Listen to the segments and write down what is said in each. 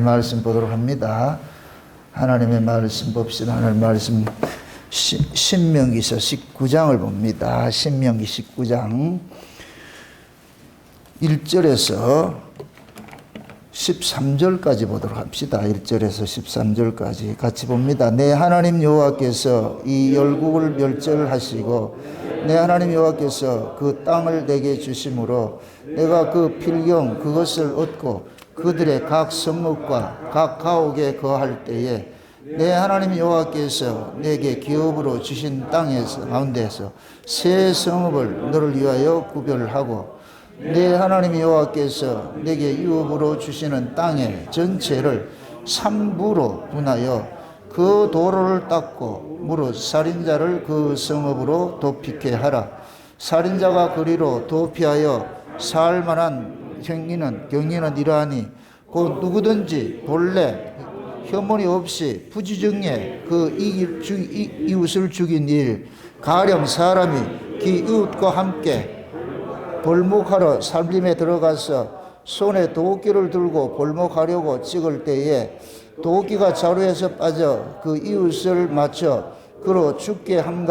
말씀 보도록 합니다. 하나님의 말씀 봅시다. 하나님의 말씀 신명기서 19장을 봅니다. 신명기 19장 1절에서 13절까지 보도록 합시다. 1절에서 13절까지 같이 봅니다. 내 하나님 여호와께서 이 열국을 멸절하시고 내 하나님 여호와께서 그 땅을 내게 주심으로 내가 그 필경 그것을 얻고 그들의 각 성읍과 각 가옥에 거할 때에 내 하나님 여호와께서 내게 기업으로 주신 땅에서 가운데서 새 성읍을 너를 위하여 구별하고 내 하나님 여호와께서 내게 유업으로 주시는 땅의 전체를 3부로 분하여 그 도로를 닦고 무릇 살인자를 그 성읍으로 도피케 하라. 살인자가 그리로 도피하여 살 만한 경위는 이러하니 곧 누구든지 본래 혐오이 없이 부지정에 그 이웃을 죽인 일, 가령 사람이 그 이웃과 함께 벌목하러 살림에 들어가서 손에 도끼를 들고 벌목하려고 찍을 때에 도끼가 자루에서 빠져 그 이웃을 맞춰 그로 죽게 한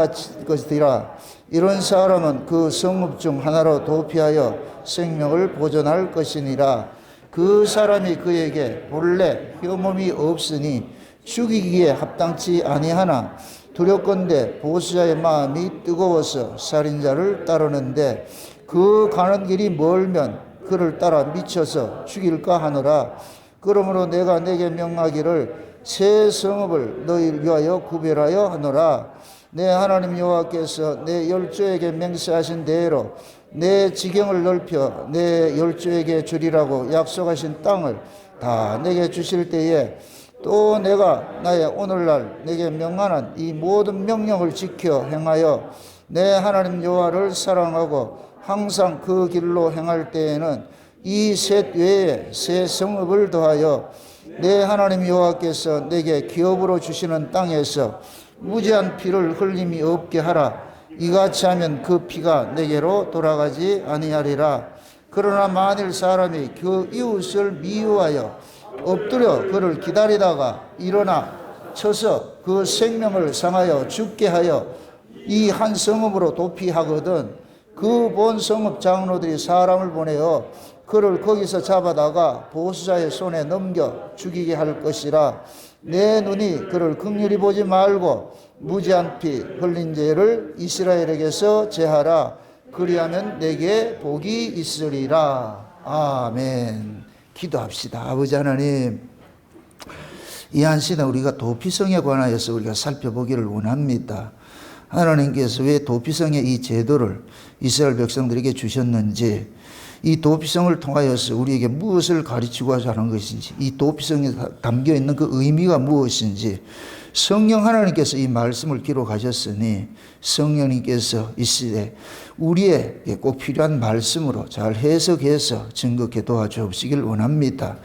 것이라. 이런 사람은 그 성읍 중 하나로 도피하여 생명을 보존할 것이니라. 그 사람이 그에게 본래 혐오이 없으니 죽이기에 합당치 아니하나 두렵건대 보수자의 마음이 뜨거워서 살인자를 따르는데 그 가는 길이 멀면 그를 따라 미쳐서 죽일까 하노라. 그러므로 내가 내게 명하기를 새 성읍을 너희를 위하여 구별하여 하노라. 내 하나님 여호와께서 내 열조에게 맹세하신 대로 내 지경을 넓혀 내 열조에게 주리라고 약속하신 땅을 다 내게 주실 때에 또 내가 나의 오늘날 내게 명하는 이 모든 명령을 지켜 행하여 내 하나님 여호와를 사랑하고 항상 그 길로 행할 때에는 이 셋 외에 새 성읍을 더하여 내 하나님 여호와께서 내게 기업으로 주시는 땅에서 무죄한 피를 흘림이 없게 하라. 이같이 하면 그 피가 내게로 돌아가지 아니하리라. 그러나 만일 사람이 그 이웃을 미워하여 엎드려 그를 기다리다가 일어나 쳐서 그 생명을 상하여 죽게 하여 이 한 성읍으로 도피하거든 그 본 성읍 장로들이 사람을 보내어 그를 거기서 잡아다가 보수자의 손에 넘겨 죽이게 할 것이라. 내 눈이 그를 긍휼히 보지 말고 무죄한 피 흘린 죄를 이스라엘에게서 제하라. 그리하면 내게 복이 있으리라. 아멘. 기도합시다. 아버지 하나님, 이 한 시간 우리가 도피성에 관하여서 우리가 살펴보기를 원합니다. 하나님께서 왜 도피성의 이 제도를 이스라엘 백성들에게 주셨는지, 이 도피성을 통하여서 우리에게 무엇을 가르치고자 하는 것인지, 이 도피성에 담겨있는 그 의미가 무엇인지, 성령 하나님께서 이 말씀을 기록하셨으니 성령님께서 이 시대에 우리에게 꼭 필요한 말씀으로 잘 해석해서 증거케 도와주시길 원합니다.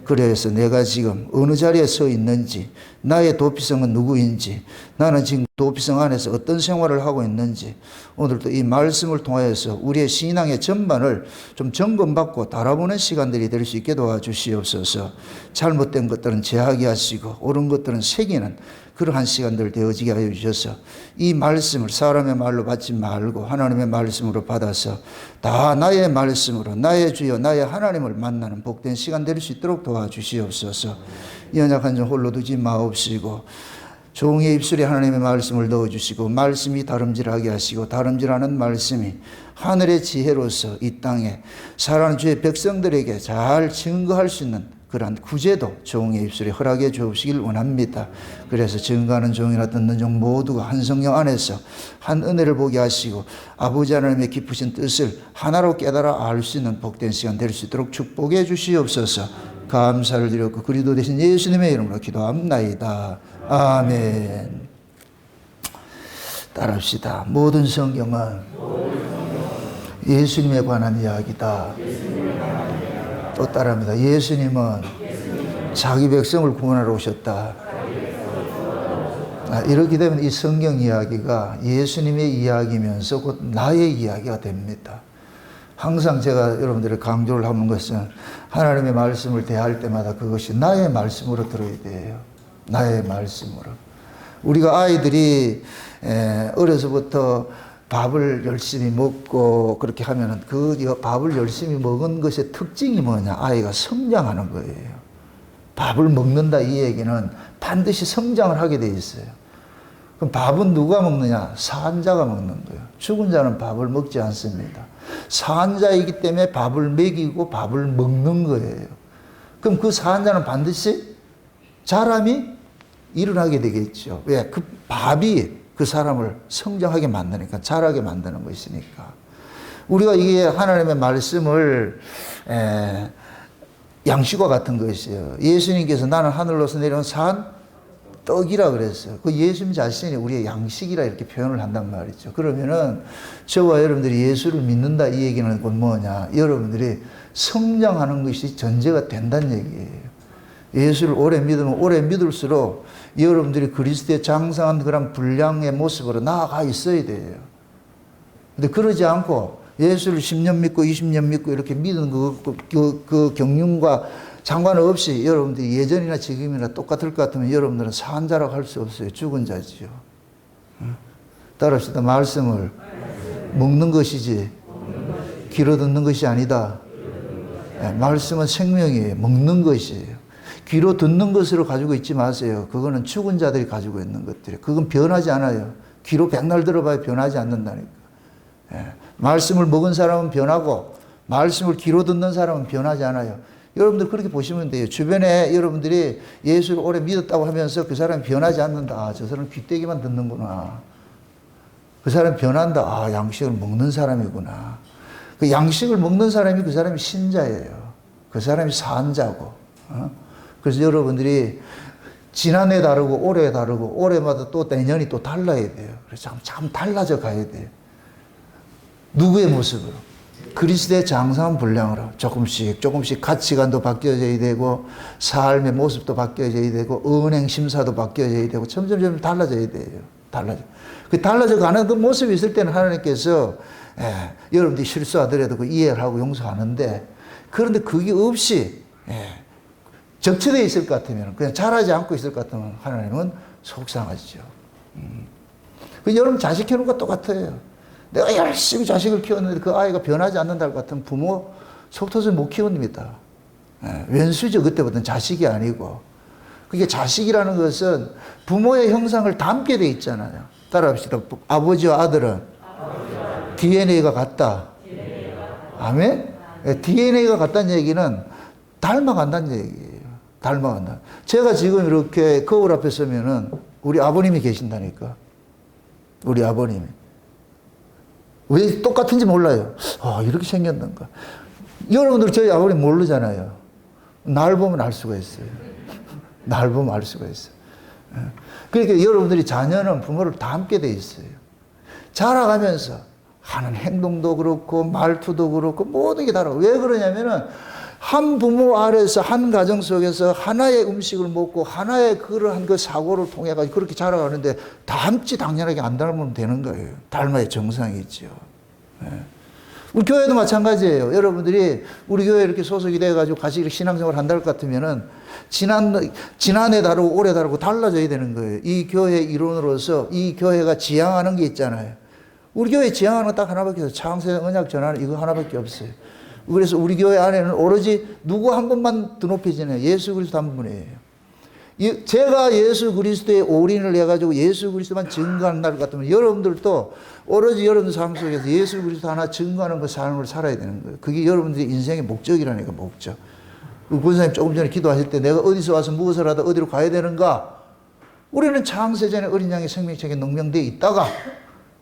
그래서 내가 지금 어느 자리에 서 있는지, 나의 도피성은 누구인지, 나는 지금 도피성 안에서 어떤 생활을 하고 있는지, 오늘도 이 말씀을 통하여서 우리의 신앙의 전반을 좀 점검받고 달아보는 시간들이 될 수 있게 도와주시옵소서. 잘못된 것들은 제하게 하시고 옳은 것들은 새기는 그러한 시간들 되어지게 하여 주셔서 이 말씀을 사람의 말로 받지 말고 하나님의 말씀으로 받아서 다 나의 말씀으로 나의 주여 나의 하나님을 만나는 복된 시간 될 수 있도록 도와주시옵소서. 연약한 점 홀로 두지 마옵시고 종의 입술에 하나님의 말씀을 넣어주시고 말씀이 다름질하게 하시고 다름질하는 말씀이 하늘의 지혜로서 이 땅에 살아가는 주의 백성들에게 잘 증거할 수 있는 그러한 구제도 종의 입술에 허락해 주시길 원합니다. 그래서 증거하는 종이나 듣는 종 모두가 한 성령 안에서 한 은혜를 보게 하시고 아버지 하나님의 깊으신 뜻을 하나로 깨달아 알 수 있는 복된 시간 될 수 있도록 축복해 주시옵소서. 감사를 드렸고 그리스도 되신 예수님의 이름으로 기도합나이다. 아멘. 따라합시다. 모든 성경은 예수님에 관한 이야기다. 또 따라합니다. 예수님은 자기 백성을 구원하러 오셨다. 이렇게 되면 이 성경 이야기가 예수님의 이야기면서 곧 나의 이야기가 됩니다. 항상 제가 여러분들의 강조를 하는 것은 하나님의 말씀을 대할 때마다 그것이 나의 말씀으로 들어야 돼요. 나의 말씀으로. 우리가 아이들이 어려서부터 밥을 열심히 먹고 그렇게 하면은 그 밥을 열심히 먹은 것의 특징이 뭐냐? 아이가 성장하는 거예요. 밥을 먹는다 이 얘기는 반드시 성장을 하게 돼 있어요. 그럼 밥은 누가 먹느냐? 산 자가 먹는 거예요. 죽은 자는 밥을 먹지 않습니다. 산 자이기 때문에 밥을 먹이고 밥을 먹는 거예요. 그럼 그 산 자는 반드시 자람이 일어나게 되겠죠. 왜? 그 밥이 그 사람을 성장하게 만드니까, 자라게 만드는 것이니까. 우리가 이게 하나님의 말씀을 양식과 같은 것이에요. 예수님께서 나는 하늘로서 내려온 산 떡이라 그랬어요. 그 예수님 자신이 우리의 양식이라 이렇게 표현을 한단 말이죠. 그러면은 저와 여러분들이 예수를 믿는다 이 얘기는 곧 뭐냐? 여러분들이 성장하는 것이 전제가 된다는 얘기예요. 예수를 오래 믿으면 오래 믿을수록 여러분들이 그리스도의 장성한 그런 분량의 모습으로 나아가 있어야 돼요. 근데 그러지 않고 예수를 10년 믿고 20년 믿고 이렇게 믿는 그 경륜과 상관없이 여러분들이 예전이나 지금이나 똑같을 것 같으면 여러분들은 산 자라고 할 수 없어요. 죽은 자지요. 따라합시다. 말씀을 먹는 것이지 귀로 듣는 것이 아니다. 말씀은 생명이에요. 먹는 것이에요. 귀로 듣는 것으로 가지고 있지 마세요. 그거는 죽은 자들이 가지고 있는 것들이에요. 그건 변하지 않아요. 귀로 백날 들어봐야 변하지 않는다니까. 말씀을 먹은 사람은 변하고 말씀을 귀로 듣는 사람은 변하지 않아요. 여러분들 그렇게 보시면 돼요. 주변에 여러분들이 예수를 오래 믿었다고 하면서 그 사람이 변하지 않는다. 아, 저 사람은 귀때기만 듣는구나. 그 사람이 변한다. 아, 양식을 먹는 사람이구나. 그 양식을 먹는 사람이 그 사람이 신자예요. 그 사람이 산자고. 그래서 여러분들이 지난해 다르고 올해 다르고 올해마다 또 내년이 또 달라야 돼요. 그래서 참 달라져 가야 돼요. 누구의 모습으로? 그리스도의 장성한 분량으로 조금씩 가치관도 바뀌어져야 되고 삶의 모습도 바뀌어져야 되고 은행 심사도 바뀌어져야 되고 점점 달라져야 돼요. 그 달라져 가는 그 모습이 있을 때는 하나님께서 여러분들이 실수하더라도 그 이해를 하고 용서하는데 그런데 그게 없이 적체되어 있을 것 같으면 그냥 자라지 않고 있을 것 같으면 하나님은 속상하시죠. 여러분 자식 키우는 거 똑같아요. 내가 열심히 자식을 키웠는데 그 아이가 변하지 않는다 같은 부모 속 터져 못 키웁니다. 왼수죠. 그때부터는 자식이 아니고. 그게 자식이라는 것은 부모의 형상을 닮게 돼 있잖아요. 따라합시다. 아버지와 아들은 DNA가 같다. 아멘? DNA가 같다는 얘기는 닮아간다는 얘기예요. 닮아간다. 제가 지금 이렇게 거울 앞에 서면은 우리 아버님이 계신다니까. 우리 아버님이. 왜 똑같은지 몰라요. 아, 이렇게 생겼는가. 여러분들 저희 아버님 모르잖아요. 날 보면 알 수가 있어요. 날 보면 알 수가 있어요. 그러니까 여러분들이 자녀는 부모를 닮게 돼 있어요. 자라가면서 하는 행동도 그렇고 말투도 그렇고 모든 게 다르고. 왜 그러냐면은 한 부모 아래서 한 가정 속에서 하나의 음식을 먹고 하나의 그러한 그 사고를 통해 가지고 그렇게 자라가는데 닮지 당연하게 안 닮으면 되는 거예요. 닮아야 정상이 있죠. 우리 교회도 마찬가지예요. 여러분들이 우리 교회 이렇게 소속이 돼 가지고 같이 이렇게 신앙생활 한다는 것 같으면은 지난해 다르고 올해 다르고 달라져야 되는 거예요. 이 교회 일원으로서 이 교회가 지향하는 게 있잖아요. 우리 교회 지향하는 거 딱 하나밖에 없어요. 창세 언약 전하는 이거 하나밖에 없어요. 그래서 우리 교회 안에는 오로지 누구 한 분만 드높여지네요. 예수 그리스도 한 분이에요. 제가 예수 그리스도의 올인을 해가지고 예수 그리스도만 증거하는 날 같으면 여러분들도 오로지 여러분 삶 속에서 예수 그리스도 하나 증거하는 그 삶을 살아야 되는 거예요. 그게 여러분들의 인생의 목적이라니까, 목적. 권사님 조금 전에 기도하실 때 내가 어디서 와서 무엇을 하다 어디로 가야 되는가? 우리는 창세전에 어린 양의 생명책에 농명되어 있다가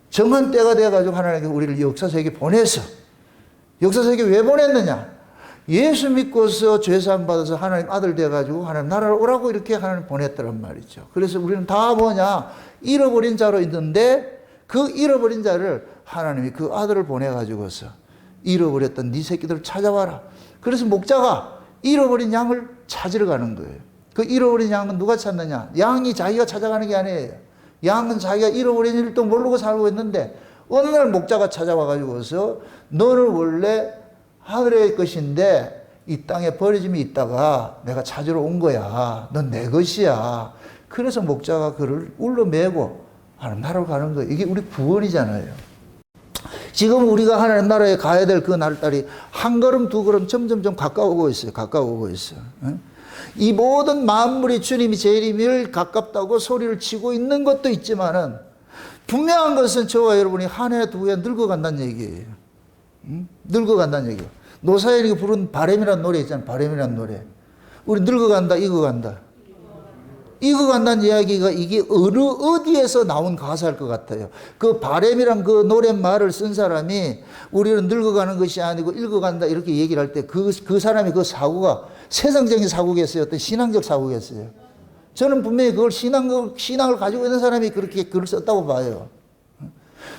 정한 때가 돼가지고 하나님께서 우리를 역사세계에 보내서 역사세계 왜 보냈느냐? 예수 믿고서 죄사함 받아서 하나님 아들 돼가지고 하나님 나라를 오라고 이렇게 하나님 보냈더란 말이죠. 그래서 우리는 다 뭐냐? 잃어버린 자로 있는데 그 잃어버린 자를 하나님이 그 아들을 보내가지고서 잃어버렸던 네 새끼들을 찾아와라. 그래서 목자가 잃어버린 양을 찾으러 가는 거예요. 그 잃어버린 양은 누가 찾느냐? 양이 자기가 찾아가는 게 아니에요. 양은 자기가 잃어버린 일도 모르고 살고 있는데 어느 날 목자가 찾아와 가지고서 너는 원래 하늘의 것인데 이 땅에 버려짐이 있다가 내가 찾으러 온 거야. 넌 내 것이야. 그래서 목자가 그를 울러매고 하나님 나라로 가는 거예요. 이게 우리 구원이잖아요. 지금 우리가 하나님 나라에 가야 될 그 날달이 한 걸음 두 걸음 점점점 가까워오고 있어요. 가까워오고 있어요. 이 모든 만물이 주님이 재림을 가깝다고 소리를 치고 있는 것도 있지만은 분명한 것은 저와 여러분이 한 해 두 해 늙어간다는 얘기예요. 늙어간다는 얘기예요. 노사연이가 부른 바람이라는 노래 있잖아요. 바람이라는 노래. 우리 늙어간다, 익어간다. 익어간다는 이야기가 이게 어디에서 나온 가사일 것 같아요. 그 바람이란 그 노랫말을 쓴 사람이 우리는 늙어가는 것이 아니고 읽어간다 이렇게 얘기를 할 때 그 사람이 그 사고가 세상적인 사고겠어요? 어떤 신앙적 사고겠어요? 저는 분명히 그걸 신앙을 가지고 있는 사람이 그렇게 글을 썼다고 봐요.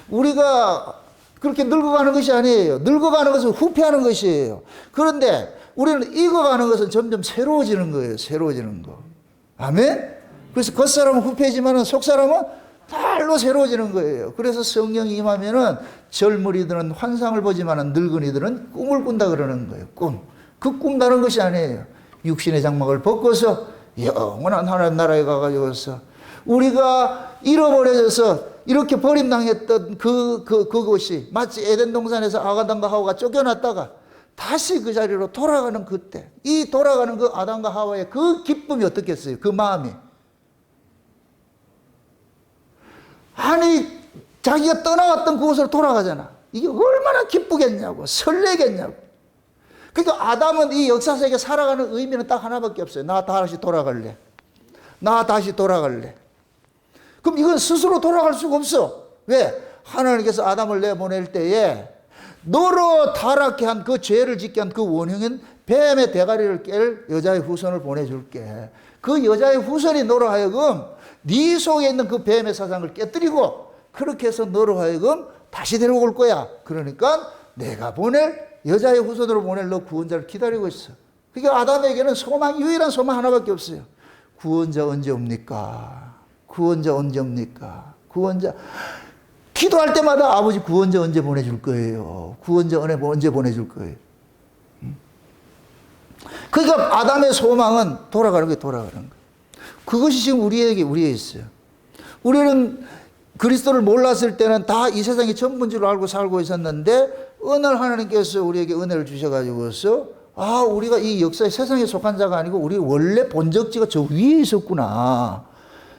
우리가 그렇게 늙어가는 것이 아니에요. 늙어가는 것은 후퇴하는 것이에요. 그런데 우리는 익어가는 것은 점점 새로워지는 거예요. 새로워지는 거. 아멘? 그래서 겉사람은 후퇴지만 속사람은 달로 새로워지는 거예요. 그래서 성령이 임하면은 젊은이들은 환상을 보지만 늙은이들은 꿈을 꾼다 그러는 거예요. 꿈. 그 꿈 다른 것이 아니에요. 육신의 장막을 벗고서 영원한 하나님 나라에 가가지고서 우리가 잃어버려져서 이렇게 버림당했던 그곳이 마치 에덴 동산에서 아담과 하와가 쫓겨났다가 다시 그 자리로 돌아가는 그때, 이 돌아가는 그 아담과 하와의 그 기쁨이 어떻겠어요? 그 마음이. 아니, 자기가 떠나갔던 그곳으로 돌아가잖아. 이게 얼마나 기쁘겠냐고, 설레겠냐고. 그러니까 아담은 이 역사 속에 살아가는 의미는 딱 하나밖에 없어요. 나 다시 돌아갈래. 나 다시 돌아갈래. 그럼 이건 스스로 돌아갈 수가 없어. 왜? 하나님께서 아담을 내보낼 때에 너로 타락해 한 그 죄를 짓게 한 그 원흉인 뱀의 대가리를 깰 여자의 후손을 보내줄게. 그 여자의 후손이 너로 하여금 네 속에 있는 그 뱀의 사상을 깨뜨리고 그렇게 해서 너로 하여금 다시 데려올 거야. 그러니까 내가 여자의 후손으로 보낼 너 구원자를 기다리고 있어. 그러니까 아담에게는 유일한 소망 하나밖에 없어요. 구원자 언제 옵니까? 구원자 언제 옵니까? 구원자. 기도할 때마다 아버지 구원자 언제 보내줄 거예요? 구원자 언제 보내줄 거예요? 그러니까 아담의 소망은 돌아가는 거예요. 그것이 지금 우리에 있어요. 우리는 그리스도를 몰랐을 때는 다 이 세상이 전부인 줄 알고 살고 있었는데 어느 날 하나님께서 우리에게 은혜를 주셔가지고서 우리가 이 역사의 세상에 속한 자가 아니고 우리 원래 본적지가 저 위에 있었구나.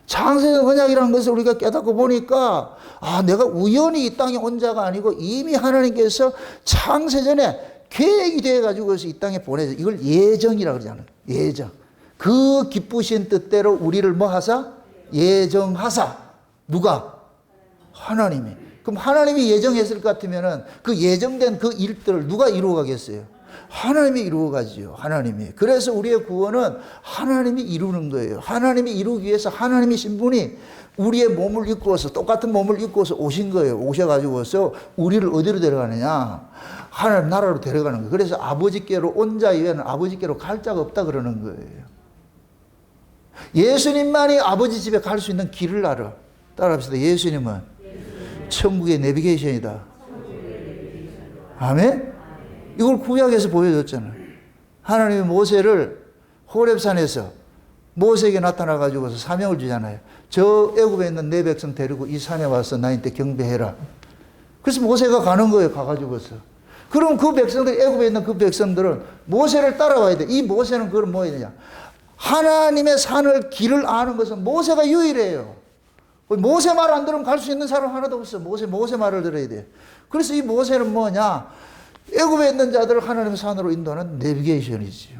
창세전 언약이라는 것을 우리가 깨닫고 보니까 내가 우연히 이 땅에 온 자가 아니고 이미 하나님께서 창세전에 계획이 되어가지고 이 땅에 보내서 이걸 예정이라고 그러잖아요. 예정. 그 기쁘신 뜻대로 우리를 뭐 하사? 예정하사. 누가? 하나님이. 그럼 하나님이 예정했을 것 같으면은 그 예정된 그 일들을 누가 이루어가겠어요? 하나님이 이루어가지요. 하나님이. 그래서 우리의 구원은 하나님이 이루는 거예요. 하나님이 이루기 위해서 하나님이신 분이 우리의 몸을 입고서 똑같은 몸을 입고서 오신 거예요. 오셔가지고서 우리를 어디로 데려가느냐? 하나님 나라로 데려가는 거예요. 그래서 아버지께로 온 자 이외에는 아버지께로 갈 자가 없다 그러는 거예요. 예수님만이 아버지 집에 갈 수 있는 길을 알아. 따라합시다. 예수님은 천국의 내비게이션이다. 아멘? 이걸 구약에서 보여줬잖아요. 하나님이 모세를 호렙산에서 모세에게 나타나가지고서 사명을 주잖아요. 저 애굽에 있는 내 백성 데리고 이 산에 와서 나한테 경배해라. 그래서 모세가 가는 거예요. 가가지고서. 그럼 그 백성들, 애굽에 있는 그 백성들은 모세를 따라와야 돼. 이 모세는 그걸 뭐 해야 되냐. 하나님의 산을 길을 아는 것은 모세가 유일해요. 모세 말 안 들으면 갈 수 있는 사람 하나도 없어. 모세 말을 들어야 돼. 그래서 이 모세는 뭐냐? 애굽에 있는 자들을 하나님의 산으로 인도하는 내비게이션이지요.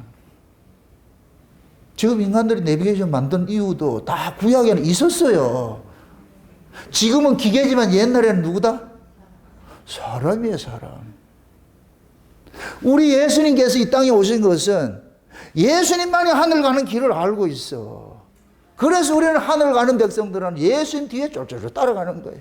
지금 인간들이 내비게이션 만든 이유도 다 구약에는 있었어요. 지금은 기계지만 옛날에는 누구다? 사람이에요, 사람. 우리 예수님께서 이 땅에 오신 것은 예수님만이 하늘 가는 길을 알고 있어. 그래서 우리는 하늘 가는 백성들은 예수님 뒤에 쫄쫄쫄 따라가는 거예요.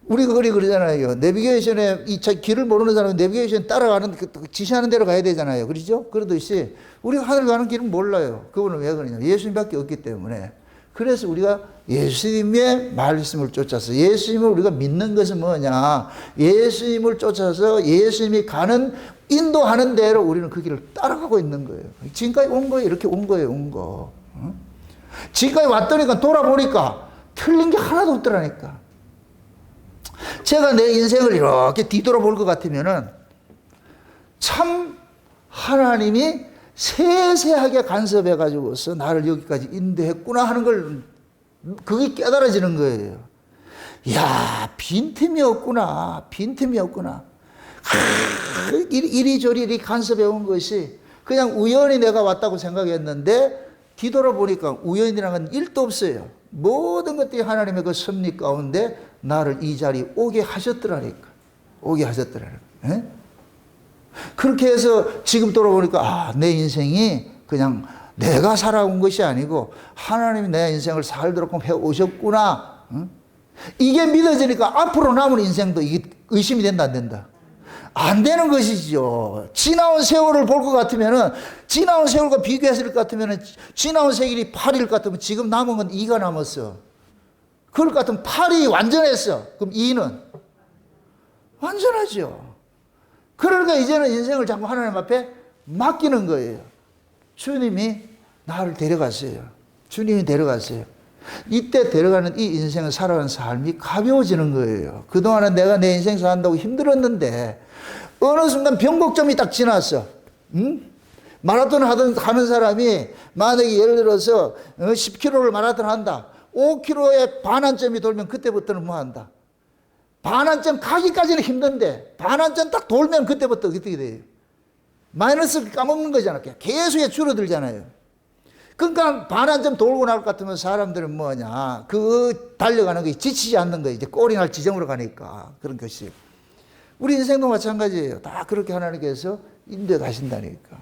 우리가 그러잖아요. 내비게이션에 이 길을 모르는 사람은 내비게이션 따라가는 지시하는 대로 가야 되잖아요. 그렇죠? 그러듯이 우리가 하늘 가는 길은 몰라요. 그분은 왜 그러냐? 예수님밖에 없기 때문에. 그래서 우리가 예수님의 말씀을 쫓아서 예수님을 우리가 믿는 것은 뭐냐? 예수님을 쫓아서 예수님이 가는 인도하는 대로 우리는 그 길을 따라가고 있는 거예요. 지금까지 온 거예요. 이렇게 온 거예요. 온 거. 지금까지 왔더니까 돌아보니까 틀린 게 하나도 없더라니까. 제가 내 인생을 이렇게 뒤돌아볼 것 같으면은 참 하나님이 세세하게 간섭해 가지고서 나를 여기까지 인도했구나 하는 걸 그게 깨달아지는 거예요. 야, 빈틈이 없구나. 빈틈이 없구나. 이리저리 간섭해 온 것이 그냥 우연히 내가 왔다고 생각했는데 뒤돌아보니까 우연이라는 건 1도 없어요. 모든 것들이 하나님의 그 섭리 가운데 나를 이 자리에 오게 하셨더라니까. 오게 하셨더라니까. 에? 그렇게 해서 지금 돌아보니까 내 인생이 그냥 내가 살아온 것이 아니고 하나님이 내 인생을 살도록 해오셨구나. 이게 믿어지니까 앞으로 남은 인생도 이게 의심이 된다 안 된다? 안 되는 것이죠. 지나온 세월을 볼 것 같으면은 지나온 세월과 비교했을 것 같으면은 지나온 세월이 8일 같으면 지금 남은 건 2가 남았어. 그럴 것 같으면 8이 완전했어. 그럼 2는 완전하죠. 그러니까 이제는 인생을 자꾸 하나님 앞에 맡기는 거예요. 주님이 나를 데려갔어요. 주님이 데려갔어요. 이때 데려가는 이 인생을 살아가는 삶이 가벼워지는 거예요. 그동안은 내가 내 인생 산다고 힘들었는데 어느 순간 변곡점이 딱 지났어. 마라톤 하는 사람이 만약에 예를 들어서 10km를 마라톤 한다. 5km에 반환점이 돌면 그때부터는 뭐 한다? 반환점 가기까지는 힘든데 반환점 딱 돌면 그때부터 어떻게 돼요? 마이너스 까먹는 거잖아. 계속 줄어들잖아요. 그러니까 반환점 돌고 나올 것 같으면 사람들은 뭐냐? 그 달려가는 게 지치지 않는 거예요. 이제 꼴이 날 지점으로 가니까. 그런 것이. 우리 인생도 마찬가지예요. 다 그렇게 하나님께서 인도해 가신다니까.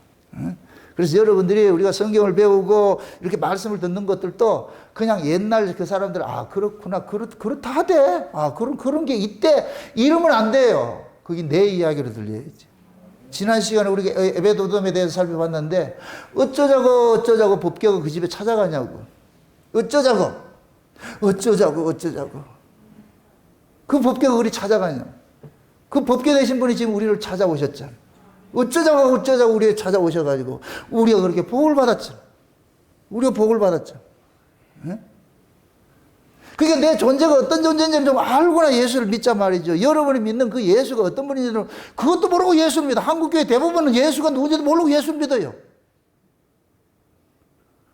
그래서 여러분들이 우리가 성경을 배우고 이렇게 말씀을 듣는 것들도 그냥 옛날 그 사람들, 그렇구나. 그렇다 하대. 그런 게 있대. 이러면 안 돼요. 그게 내 이야기로 들려야지. 지난 시간에 우리가 에베도돔에 대해서 살펴봤는데 어쩌자고 법궤가 그 집에 찾아가냐고. 어쩌자고. 그 법궤가 우리 찾아가냐. 그 법궤 되신 분이 지금 우리를 찾아오셨잖아. 어쩌자고 우리를 찾아오셔가지고 우리가 그렇게 복을 받았잖아. 우리가 복을 받았잖아. 그러니까 내 존재가 어떤 존재인지를 좀 알고나 예수를 믿자 말이죠. 여러분이 믿는 그 예수가 어떤 분인지는 그것도 모르고 예수를 믿어. 한국교회 대부분은 예수가 누군지도 모르고 예수를 믿어요.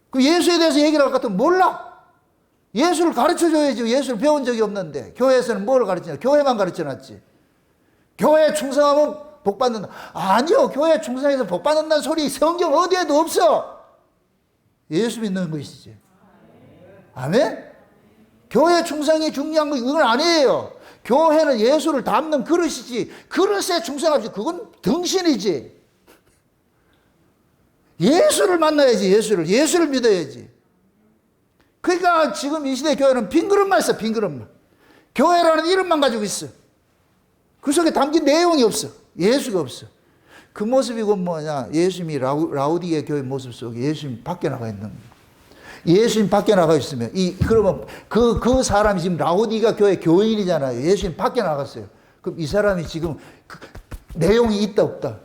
그 예수에 대해서 얘기를 할 것 같으면 몰라. 예수를 가르쳐줘야지. 예수를 배운 적이 없는데 교회에서는 뭘 가르치냐. 교회만 가르쳐놨지. 교회에 충성하면 복 받는다. 아니요. 교회에 충성해서 복 받는다는 소리 성경 어디에도 없어. 예수 믿는 것이지. 아멘? 교회 충성이 중요한 거 이건 아니에요. 교회는 예수를 담는 그릇이지. 그릇에 충성하지. 그건 등신이지. 예수를 만나야지. 예수를 믿어야지. 그러니까 지금 이 시대 교회는 빈 그릇만 있어. 빈 그릇만. 교회라는 이름만 가지고 있어. 그 속에 담긴 내용이 없어. 예수가 없어. 그 모습이 곧 뭐냐. 예수님이 라우디게 교회 모습 속에 예수님이 밖에 나가 있는 거예요. 예수님 밖에 나가 있으면 그러면 그 사람이 지금 라우디가 교회 교인이잖아요. 예수님 밖에 나갔어요. 그럼 이 사람이 지금 내용이 있다 없다?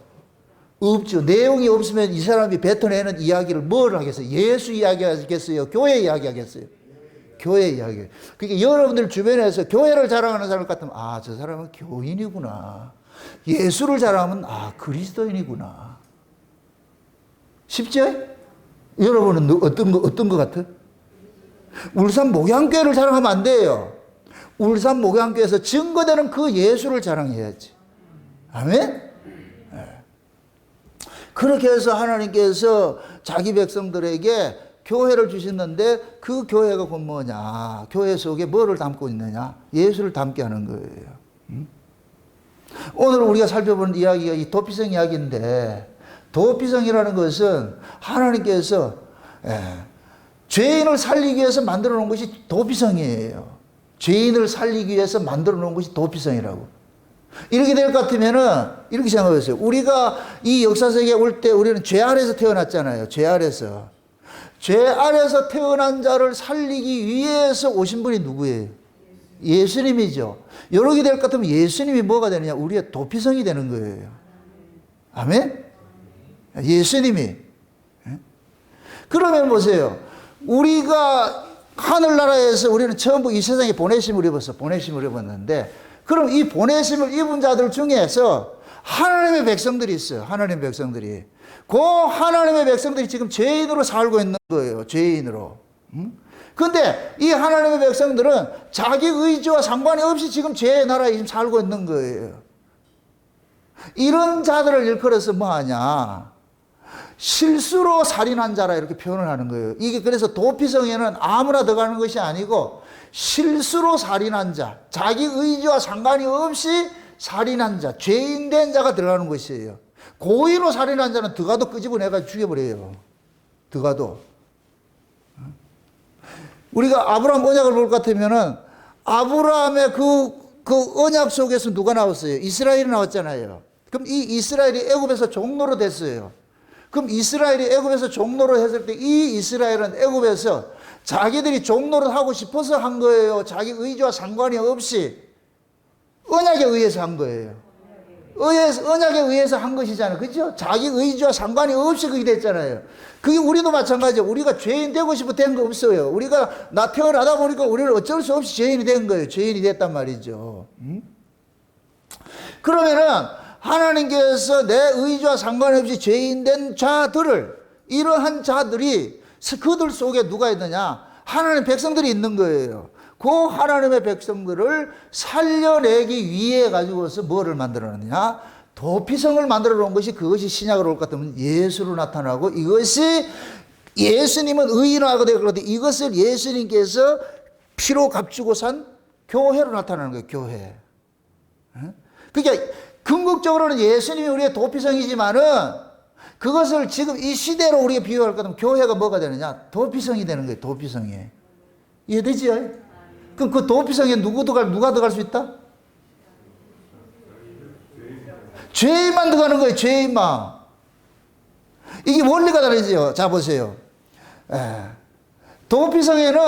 없죠. 내용이 없으면 이 사람이 뱉어내는 이야기를 뭘 하겠어요? 예수 이야기 하겠어요? 교회 이야기 하겠어요? 교회 이야기. 그러니까 여러분들 주변에서 교회를 자랑하는 사람 같으면 저 사람은 교인이구나. 예수를 자랑하면 그리스도인이구나. 쉽죠? 여러분은 어떤 것 같아? 울산 목양교회를 자랑하면 안 돼요. 울산 목양교회에서 증거되는 그 예수를 자랑해야지. 아멘? 네. 그렇게 해서 하나님께서 자기 백성들에게 교회를 주셨는데 그 교회가 곧 뭐냐? 교회 속에 뭐를 담고 있느냐? 예수를 담게 하는 거예요. 오늘 우리가 살펴보는 이야기가 이 도피성 이야기인데 도피성이라는 것은 하나님께서 죄인을 살리기 위해서 만들어 놓은 것이 도피성이에요. 죄인을 살리기 위해서 만들어 놓은 것이 도피성이라고. 이렇게 될 것 같으면은 이렇게 생각해보세요. 우리가 이 역사세계에 올 때 우리는 죄 아래에서 태어났잖아요. 죄 아래에서. 죄 아래서 태어난 자를 살리기 위해서 오신 분이 누구예요? 예수님이죠. 이렇게 될 것 같으면 예수님이 뭐가 되느냐? 우리의 도피성이 되는 거예요. 아멘? 예수님이. 그러면 보세요. 우리가 하늘나라에서 우리는 전부 이 세상에 보내심을 입었어. 보내심을 입었는데, 그럼 이 보내심을 입은 자들 중에서 하나님의 백성들이 있어요. 하나님의 백성들이. 그 하나님의 백성들이 지금 죄인으로 살고 있는 거예요. 죄인으로. 근데 이 하나님의 백성들은 자기 의지와 상관이 없이 지금 죄의 나라에 지금 살고 있는 거예요. 이런 자들을 일컬어서 뭐 하냐? 실수로 살인한 자라 이렇게 표현을 하는 거예요. 이게 그래서 도피성에는 아무나 들어가는 것이 아니고 실수로 살인한 자, 자기 의지와 상관이 없이 살인한 자, 죄인 된 자가 들어가는 것이에요. 고의로 살인한 자는 들어가도 끄집어내가 죽여버려요. 들어가도. 우리가 아브라함 언약을 볼 것 같으면은 아브라함의 그 언약 속에서 누가 나왔어요? 이스라엘이 나왔잖아요. 그럼 이 이스라엘이 애굽에서 종로로 됐어요. 그럼 이스라엘이 애굽에서 종로로 했을 때 이 이스라엘은 애굽에서 자기들이 종로를 하고 싶어서 한 거예요. 자기 의지와 상관이 없이 언약에 의해서 한 거예요. 언약에 의해서 한 것이잖아요. 그죠? 자기 의지와 상관이 없이 그게 됐잖아요. 그게 우리도 마찬가지예요. 우리가 죄인 되고 싶어 된 거 없어요. 우리가 나 태어나다 보니까 우리는 어쩔 수 없이 죄인이 된 거예요. 죄인이 됐단 말이죠. 그러면은 하나님께서 내 의지와 상관없이 죄인 된 자들을, 이러한 자들이 그들 속에 누가 있느냐? 하나님의 백성들이 있는 거예요. 그 하나님의 백성들을 살려내기 위해 가지고서 뭐를 만들어놨느냐? 도피성을 만들어 놓은 것이, 그것이 신약으로 올 것 같으면 예수로 나타나고, 이것이 예수님은 의인화가 되고, 그런데 이것을 예수님께서 피로 값주고 산 교회로 나타나는 거예요. 교회. 그러니까 궁극적으로는 예수님이 우리의 도피성이지만은 그것을 지금 이 시대로 우리가 비유할 것 같으면 교회가 뭐가 되느냐? 도피성이 되는 거예요. 도피성이. 이해되지요? 그럼 그 도피성에 누가 들어갈 수 있다? 죄인만 들어가는 거예요. 죄인만. 이게 원리가 다르지요. 자, 보세요. 도피성에는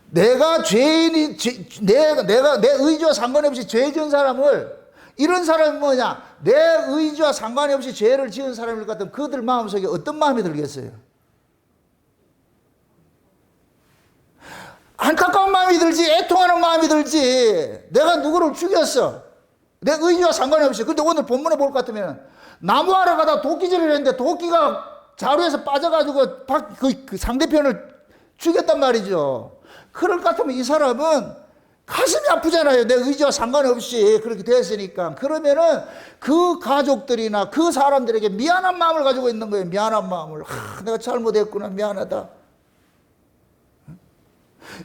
내가 죄인이, 내가 내 의지와 상관없이 죄 지은 사람을, 이런 사람이 뭐냐? 내 의지와 상관이 없이 죄를 지은 사람일 것 같으면 그들 마음속에 어떤 마음이 들겠어요? 안타까운 마음이 들지, 애통하는 마음이 들지. 내가 누구를 죽였어. 내 의지와 상관이 없이. 근데 오늘 본문에 볼 것 같으면 나무하러 가다 도끼질을 했는데 도끼가 자루에서 빠져가지고 그 상대편을 죽였단 말이죠. 그럴 것 같으면 이 사람은 가슴이 아프잖아요. 내 의지와 상관없이 그렇게 됐으니까. 그러면은 그 가족들이나 그 사람들에게 미안한 마음을 가지고 있는 거예요. 미안한 마음을. 내가 잘못했구나. 미안하다.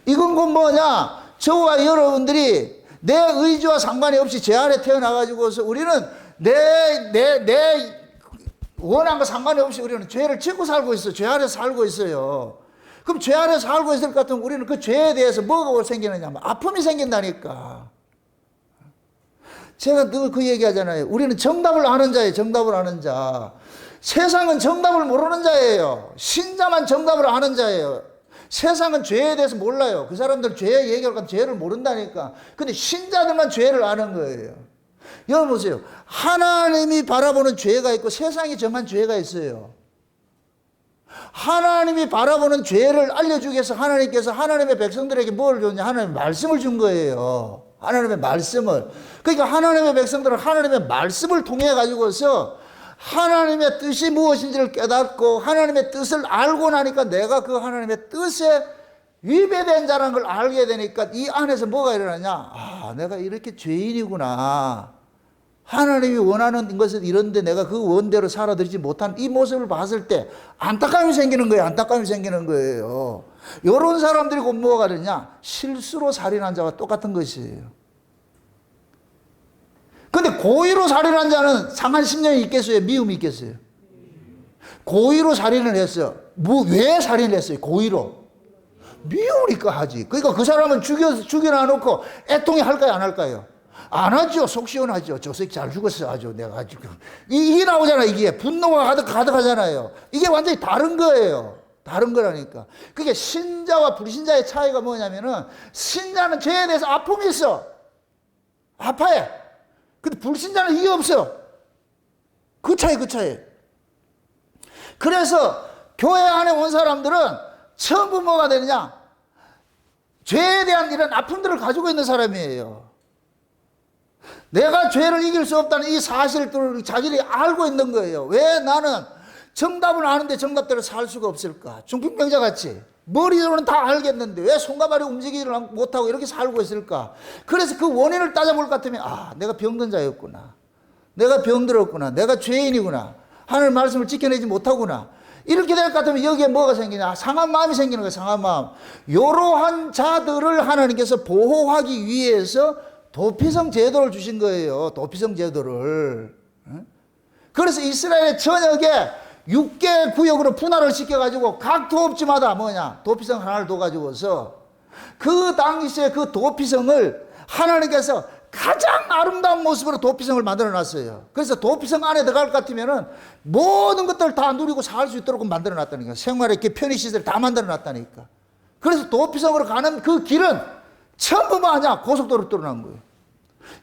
이건 곧 뭐냐? 저와 여러분들이 내 의지와 상관이 없이 죄 아래 태어나가지고서 우리는 내 원한과 상관이 없이 우리는 죄를 짓고 살고 있어요. 죄 아래 살고 있어요. 그럼 죄 아래 살고 있을 것 같으면 우리는 그 죄에 대해서 뭐가 생기느냐? 아픔이 생긴다니까. 제가 늘 그 얘기 하잖아요. 우리는 정답을 아는 자예요. 정답을 아는 자. 세상은 정답을 모르는 자예요. 신자만 정답을 아는 자예요. 세상은 죄에 대해서 몰라요. 그 사람들 죄 얘기할 건 죄를 모른다니까. 근데 신자들만 죄를 아는 거예요. 여러분 보세요. 하나님이 바라보는 죄가 있고 세상이 정한 죄가 있어요. 하나님이 바라보는 죄를 알려주기 위해서 하나님께서 하나님의 백성들에게 뭘 줬냐? 하나님의 말씀을 준 거예요. 하나님의 말씀을. 그러니까 하나님의 백성들은 하나님의 말씀을 통해 가지고서 하나님의 뜻이 무엇인지를 깨닫고 하나님의 뜻을 알고 나니까 내가 그 하나님의 뜻에 위배된 자라는 걸 알게 되니까 이 안에서 뭐가 일어나냐? 아, 내가 이렇게 죄인이구나. 하나님이 원하는 것은 이런데 내가 그 원대로 살아들이지 못한 이 모습을 봤을 때 안타까움이 생기는 거예요. 안타까움이 생기는 거예요. 이런 사람들이 곧 뭐가 되냐? 실수로 살인한 자와 똑같은 것이에요. 근데 고의로 살인한 자는 상한 10년이 있겠어요? 미움이 있겠어요? 고의로 살인을 했어요. 왜 살인을 했어요? 고의로. 미우니까 하지. 그러니까 그 사람은 죽여놔놓고 애통이 할까요? 안 할까요? 안 하죠. 속 시원하죠. 저 새끼 잘 죽었어. 아주 내가 아주. 이게 나오잖아요. 이게 분노가 가득하잖아요. 이게 완전히 다른 거예요. 다른 거라니까. 그게 신자와 불신자의 차이가 뭐냐면은 신자는 죄에 대해서 아픔이 있어. 아파해. 근데 불신자는 이게 없어. 그 차이. 그래서 교회 안에 온 사람들은 전부 뭐가 되느냐? 죄에 대한 이런 아픔들을 가지고 있는 사람이에요. 내가 죄를 이길 수 없다는 이 사실들을 자기들이 알고 있는 거예요. 왜 나는 정답을 아는데 정답대로 살 수가 없을까? 중풍병자같이 머리로는 다 알겠는데 왜 손과 발이 움직이지를 못하고 이렇게 살고 있을까? 그래서 그 원인을 따져볼 것 같으면 내가 병든 자였구나. 내가 병들었구나. 내가 죄인이구나. 하나님 말씀을 지켜내지 못하구나. 이렇게 될 것 같으면 여기에 뭐가 생기냐? 상한 마음이 생기는 거예요. 상한 마음. 이러한 자들을 하나님께서 보호하기 위해서 도피성 제도를 주신 거예요. 도피성 제도를. 그래서 이스라엘의 전역에 6개 구역으로 분할을 시켜가지고 각 도읍지마다 도피성 하나를 둬가지고서 그 당시에 그 도피성을 하나님께서 가장 아름다운 모습으로 도피성을 만들어 놨어요. 그래서 도피성 안에 들어갈 것 같으면은 모든 것들을 다 누리고 살 수 있도록 만들어 놨다니까. 생활의 편의시설 다 만들어 놨다니까. 그래서 도피성으로 가는 그 길은 전부 고속도로 뚫어놓은 거예요.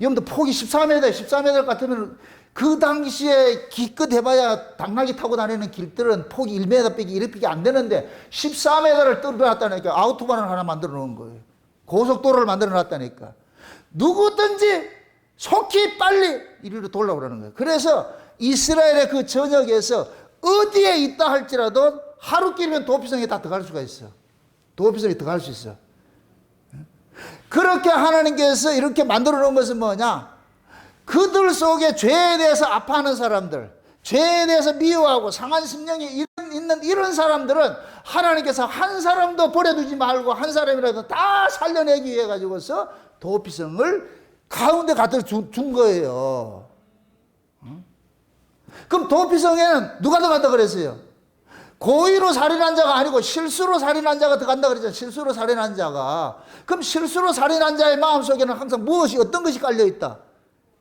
여러분들 폭이 14m 같으면 그 당시에 기껏 해봐야 당나귀 타고 다니는 길들은 폭이 1m 빼기 1밖에 안 되는데 14m를 뚫어놨다니까. 아우토반을 하나 만들어 놓은 거예요. 고속도로를 만들어 놨다니까. 누구든지 속히 빨리 이리로 돌아오라는 거예요. 그래서 이스라엘의 그 전역에서 어디에 있다 할지라도 하루길이면 도피성에 다 들어갈 수가 있어. 도피성에 들어갈 수 있어. 그렇게 하나님께서 이렇게 만들어 놓은 것은 뭐냐? 그들 속에 죄에 대해서 아파하는 사람들, 죄에 대해서 미워하고 상한 심령이 있는 이런 사람들은 하나님께서 한 사람도 버려두지 말고 한 사람이라도 다 살려내기 위해 가지고서 도피성을 가운데 갖다 준 거예요. 그럼 도피성에는 누가 들어간다 그랬어요? 고의로 살인한 자가 아니고 실수로 살인한 자가 들어간다 그랬잖아요. 실수로 살인한 자가. 그럼 실수로 살인한 자의 마음속에는 항상 무엇이 어떤 것이 깔려있다?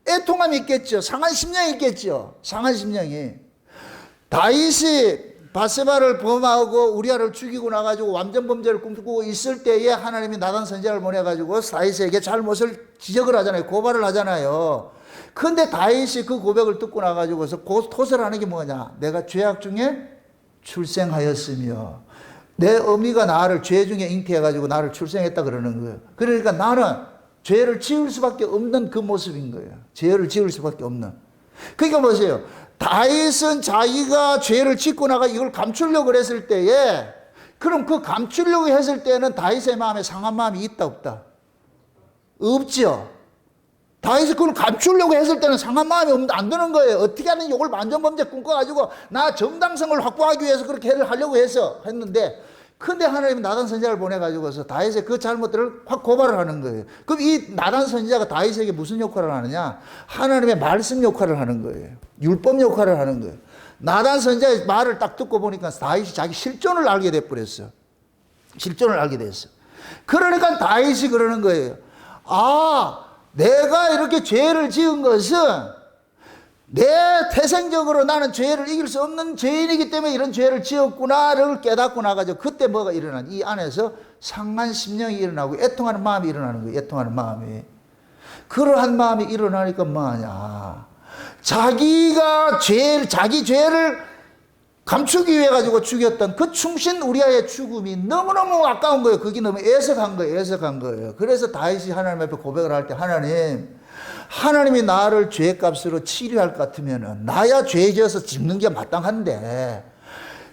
애통함이 있겠죠. 상한 심령이 있겠죠. 상한 심령이. 다윗이 바세바를 범하고 우리아를 죽이고 나가지고 완전 범죄를 꿈꾸고 있을 때에 하나님이 나단 선지자를 보내가지고 다윗에게 잘못을 지적을 하잖아요. 고발을 하잖아요. 근데 다윗이 그 고백을 듣고 나가지고서 토설을 하는 게 뭐냐? 내가 죄악 중에 출생하였으며 내 어미가 나를 죄 중에 잉태해가지고 나를 출생했다 그러는 거예요. 그러니까 나는 죄를 지을 수밖에 없는 그 모습인 거예요. 죄를 지을 수밖에 없는. 그러니까 보세요. 다윗은 자기가 죄를 짓고 나가 이걸 감추려고 했을 때에 그럼 그 감추려고 했을 때는 다윗의 마음에 상한 마음이 있다 없다? 없죠. 다윗이 그걸 감추려고 했을 때는 상한 마음이 안 드는 거예요. 어떻게 하든 이걸 만전범죄 꿈꿔가지고 나 정당성을 확보하기 위해서 그렇게 하려고 했는데 근데 하나님은 나단 선지자를 보내가지고서 다윗의 그 잘못들을 확 고발을 하는 거예요. 그럼 이 나단 선지자가 다윗에게 무슨 역할을 하느냐? 하나님의 말씀 역할을 하는 거예요. 율법 역할을 하는 거예요. 나단 선지자의 말을 딱 듣고 보니까 다윗이 자기 실존을 알게 돼버렸어. 실존을 알게 됐어. 그러니까 다윗이 그러는 거예요. 내가 이렇게 죄를 지은 것은 내 태생적으로 나는 죄를 이길 수 없는 죄인이기 때문에 이런 죄를 지었구나를 깨닫고 나가지고 그때 뭐가 일어나냐? 이 안에서 상한 심령이 일어나고 애통하는 마음이 일어나는 거예요. 애통하는 마음이. 그러한 마음이 일어나니까 뭐하냐? 자기 죄를 감추기 위해 가지고 죽였던 그 충신 우리아의 죽음이 너무너무 아까운 거예요. 그게 너무 애석한 거예요. 그래서 다윗이 하나님 앞에 고백을 할 때 하나님이 나를 죄값으로 치료할 것 같으면 나야 죄 지어서 죽는 게 마땅한데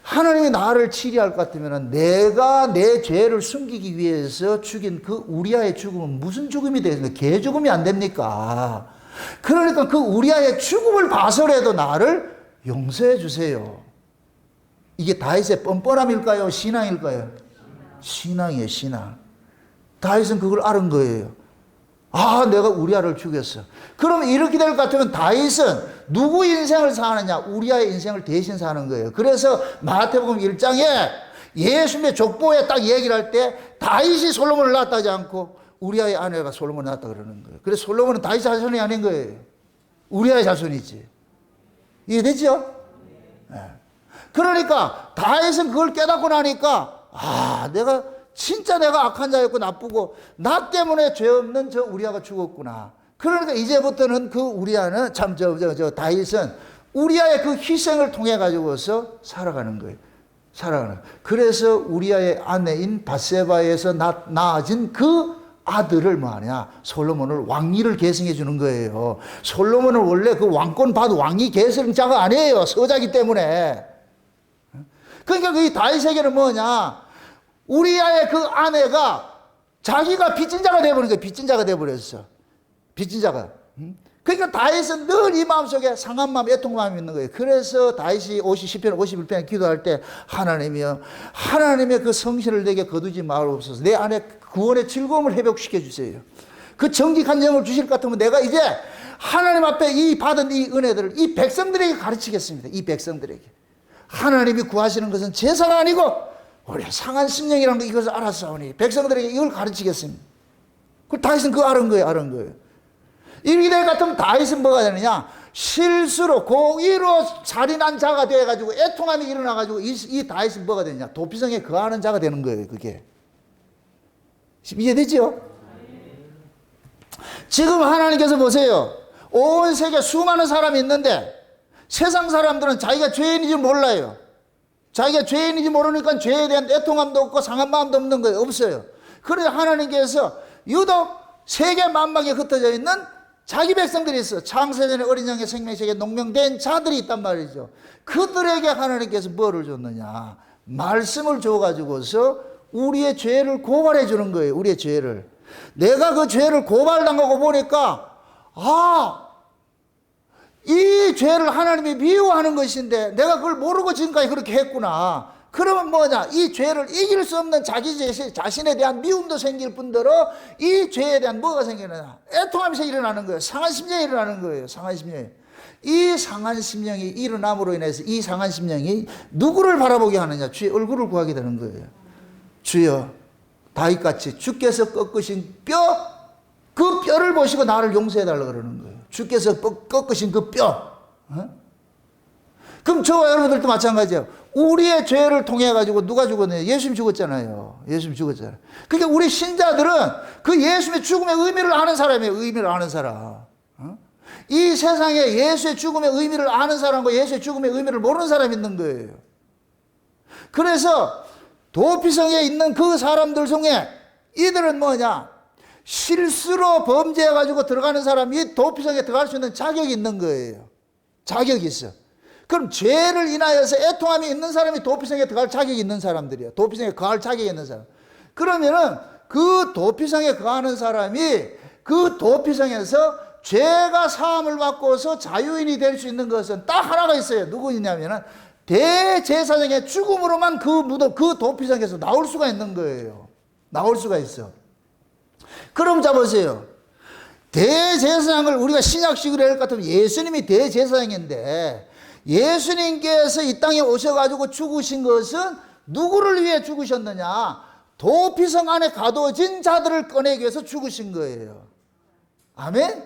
하나님이 나를 치료할 것 같으면 내가 내 죄를 숨기기 위해서 죽인 그 우리아의 죽음은 무슨 죽음이 되겠습니까? 개 죽음이 안 됩니까? 그러니까 그 우리아의 죽음을 봐서라도 나를 용서해 주세요. 이게 다윗의 뻔뻔함일까요? 신앙일까요? 신앙이에요, 신앙. 다윗은 그걸 알은 거예요. 내가 우리아를 죽였어. 그럼 이렇게 될 것 같으면 다윗은 누구 인생을 사느냐? 우리아의 인생을 대신 사는 거예요. 그래서 마태복음 1장에 예수님의 족보에 딱 얘기를 할 때 다윗이 솔로몬을 낳았다 하지 않고 우리아의 아내가 솔로몬을 낳았다 그러는 거예요. 그래서 솔로몬은 다윗 자손이 아닌 거예요. 우리아의 자손이지. 이해되죠? 네. 그러니까 다윗은 그걸 깨닫고 나니까 내가 진짜 내가 악한 자였고 나쁘고 나 때문에 죄 없는 저 우리아가 죽었구나. 그러니까 이제부터는 그 우리아는 참 다윗은 우리아의 그 희생을 통해 가지고서 살아가는 거예요. 살아가는. 그래서 우리아의 아내인 바세바에서 낳아진 그 아들을 뭐하냐, 솔로몬을 왕위를 계승해 주는 거예요. 솔로몬은 원래 그 왕권 받은 왕위 계승자가 아니에요. 서자기 때문에. 그러니까 그 다윗에게는 뭐냐, 우리아의 그 아내가 자기가 빚진 자가 되어버린 거예요. 빚진 자가 되어버렸어. 빚진 자가. 그러니까 다윗은 늘 이 마음속에 상한 마음, 애통 마음이 있는 거예요. 그래서 다윗이 10편 51편에 기도할 때 하나님이여, 하나님의 그 성신을 내게 거두지 마옵소서. 내 안에 구원의 즐거움을 회복시켜 주세요. 그 정직한 영을 주실 것 같으면 내가 이제 하나님 앞에 이 받은 이 은혜들을 이 백성들에게 가르치겠습니다. 이 백성들에게. 하나님이 구하시는 것은 제사가 아니고 우리 상한 심령이라는 거 이것을 알았사오니 백성들에게 이걸 가르치겠습니다. 그 다윗은 그거 알은 거예요. 이렇게 될 것 같으면 다윗은 뭐가 되느냐, 실수로 고의로 살인한 자가 되어가지고 애통함이 일어나가지고 이 다윗은 뭐가 되느냐, 도피성에 거하는 자가 되는 거예요. 그게 이해되죠? 지금 하나님께서 보세요. 온 세계 수많은 사람이 있는데 세상 사람들은 자기가 죄인인지 몰라요. 자기가 죄인인지 모르니까 죄에 대한 애통함도 없고 상한 마음도 없는 거예요. 없어요. 그래서 하나님께서 유독 세계 만방에 흩어져 있는 자기 백성들이 있어. 창세전에 어린 양의 생명책에 농명된 자들이 있단 말이죠. 그들에게 하나님께서 뭐를 줬느냐, 말씀을 줘가지고서 우리의 죄를 고발해 주는 거예요. 우리의 죄를. 내가 그 죄를 고발당하고 보니까 이 죄를 하나님이 미워하는 것인데 내가 그걸 모르고 지금까지 그렇게 했구나. 그러면 뭐냐, 이 죄를 이길 수 없는 자기 자신에 대한 미움도 생길 뿐더러 이 죄에 대한 뭐가 생기느냐, 애통함이 일어나는 거예요. 상한 심령이 일어나는 거예요. 상한 심령이. 이 상한 심령이 일어남으로 인해서 이 상한 심령이 누구를 바라보게 하느냐, 주의 얼굴을 구하게 되는 거예요. 주여, 다윗같이 주께서 꺾으신 뼈, 그 뼈를 보시고 나를 용서해달라고 그러는 거예요. 주께서 꺾으신 그 뼈. 그럼 저와 여러분들도 마찬가지예요. 우리의 죄를 통해 가지고 누가 죽었느냐, 예수님 죽었잖아요. 예수님 죽었잖아요. 그러니까 우리 신자들은 그 예수님의 죽음의 의미를 아는 사람이에요. 의미를 아는 사람. 이 세상에 예수의 죽음의 의미를 아는 사람과 예수의 죽음의 의미를 모르는 사람이 있는 거예요. 그래서 도피성에 있는 그 사람들 중에 이들은 뭐냐, 실수로 범죄해가지고 들어가는 사람이 도피성에 들어갈 수 있는 자격이 있는 거예요. 자격이 있어. 그럼 죄를 인하여서 애통함이 있는 사람이 도피성에 들어갈 자격이 있는 사람들이에요. 도피성에 거할 자격이 있는 사람. 그러면은 그 도피성에 거하는 사람이 그 도피성에서 죄가 사함을 받고서 자유인이 될 수 있는 것은 딱 하나가 있어요. 누구냐면은 대제사장의 죽음으로만 그 무덤, 그 도피성에서 나올 수가 있는 거예요. 나올 수가 있어. 그럼 잡으세요. 대제사장을 우리가 신약식으로 할 것 같으면 예수님이 대제사장인데 예수님께서 이 땅에 오셔가지고 죽으신 것은 누구를 위해 죽으셨느냐? 도피성 안에 가둬진 자들을 꺼내기 위해서 죽으신 거예요. 아멘?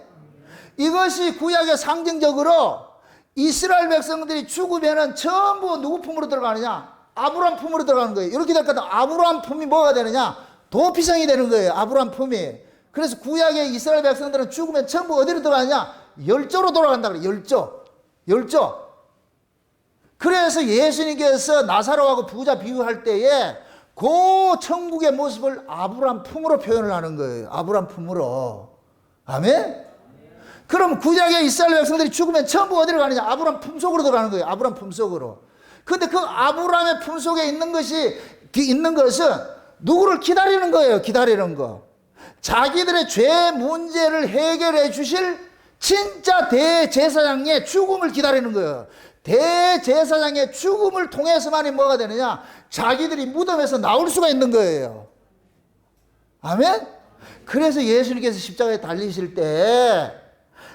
이것이 구약의 상징적으로 이스라엘 백성들이 죽으면은 전부 누구 품으로 들어가느냐? 아브라함 품으로 들어가는 거예요. 이렇게 될 것 같으면 아브라함 품이 뭐가 되느냐? 도피성이 되는 거예요. 아브라함 품이. 그래서 구약의 이스라엘 백성들은 죽으면 전부 어디로 들어가느냐? 열조로 돌아간다 그래요. 열조. 그래서 예수님께서 나사로하고 부자 비유할 때에 그 천국의 모습을 아브라함 품으로 표현을 하는 거예요. 아브라함 품으로. 아멘? 그럼 구약의 이스라엘 백성들이 죽으면 전부 어디로 가느냐? 아브라함 품속으로 들어가는 거예요. 아브라함 품속으로. 근데 그 아브라함의 품속에 있는 것은 누구를 기다리는 거예요. 기다리는 거. 자기들의 죄 문제를 해결해 주실 진짜 대제사장의 죽음을 기다리는 거예요. 대제사장의 죽음을 통해서만이 뭐가 되느냐? 자기들이 무덤에서 나올 수가 있는 거예요. 아멘? 그래서 예수님께서 십자가에 달리실 때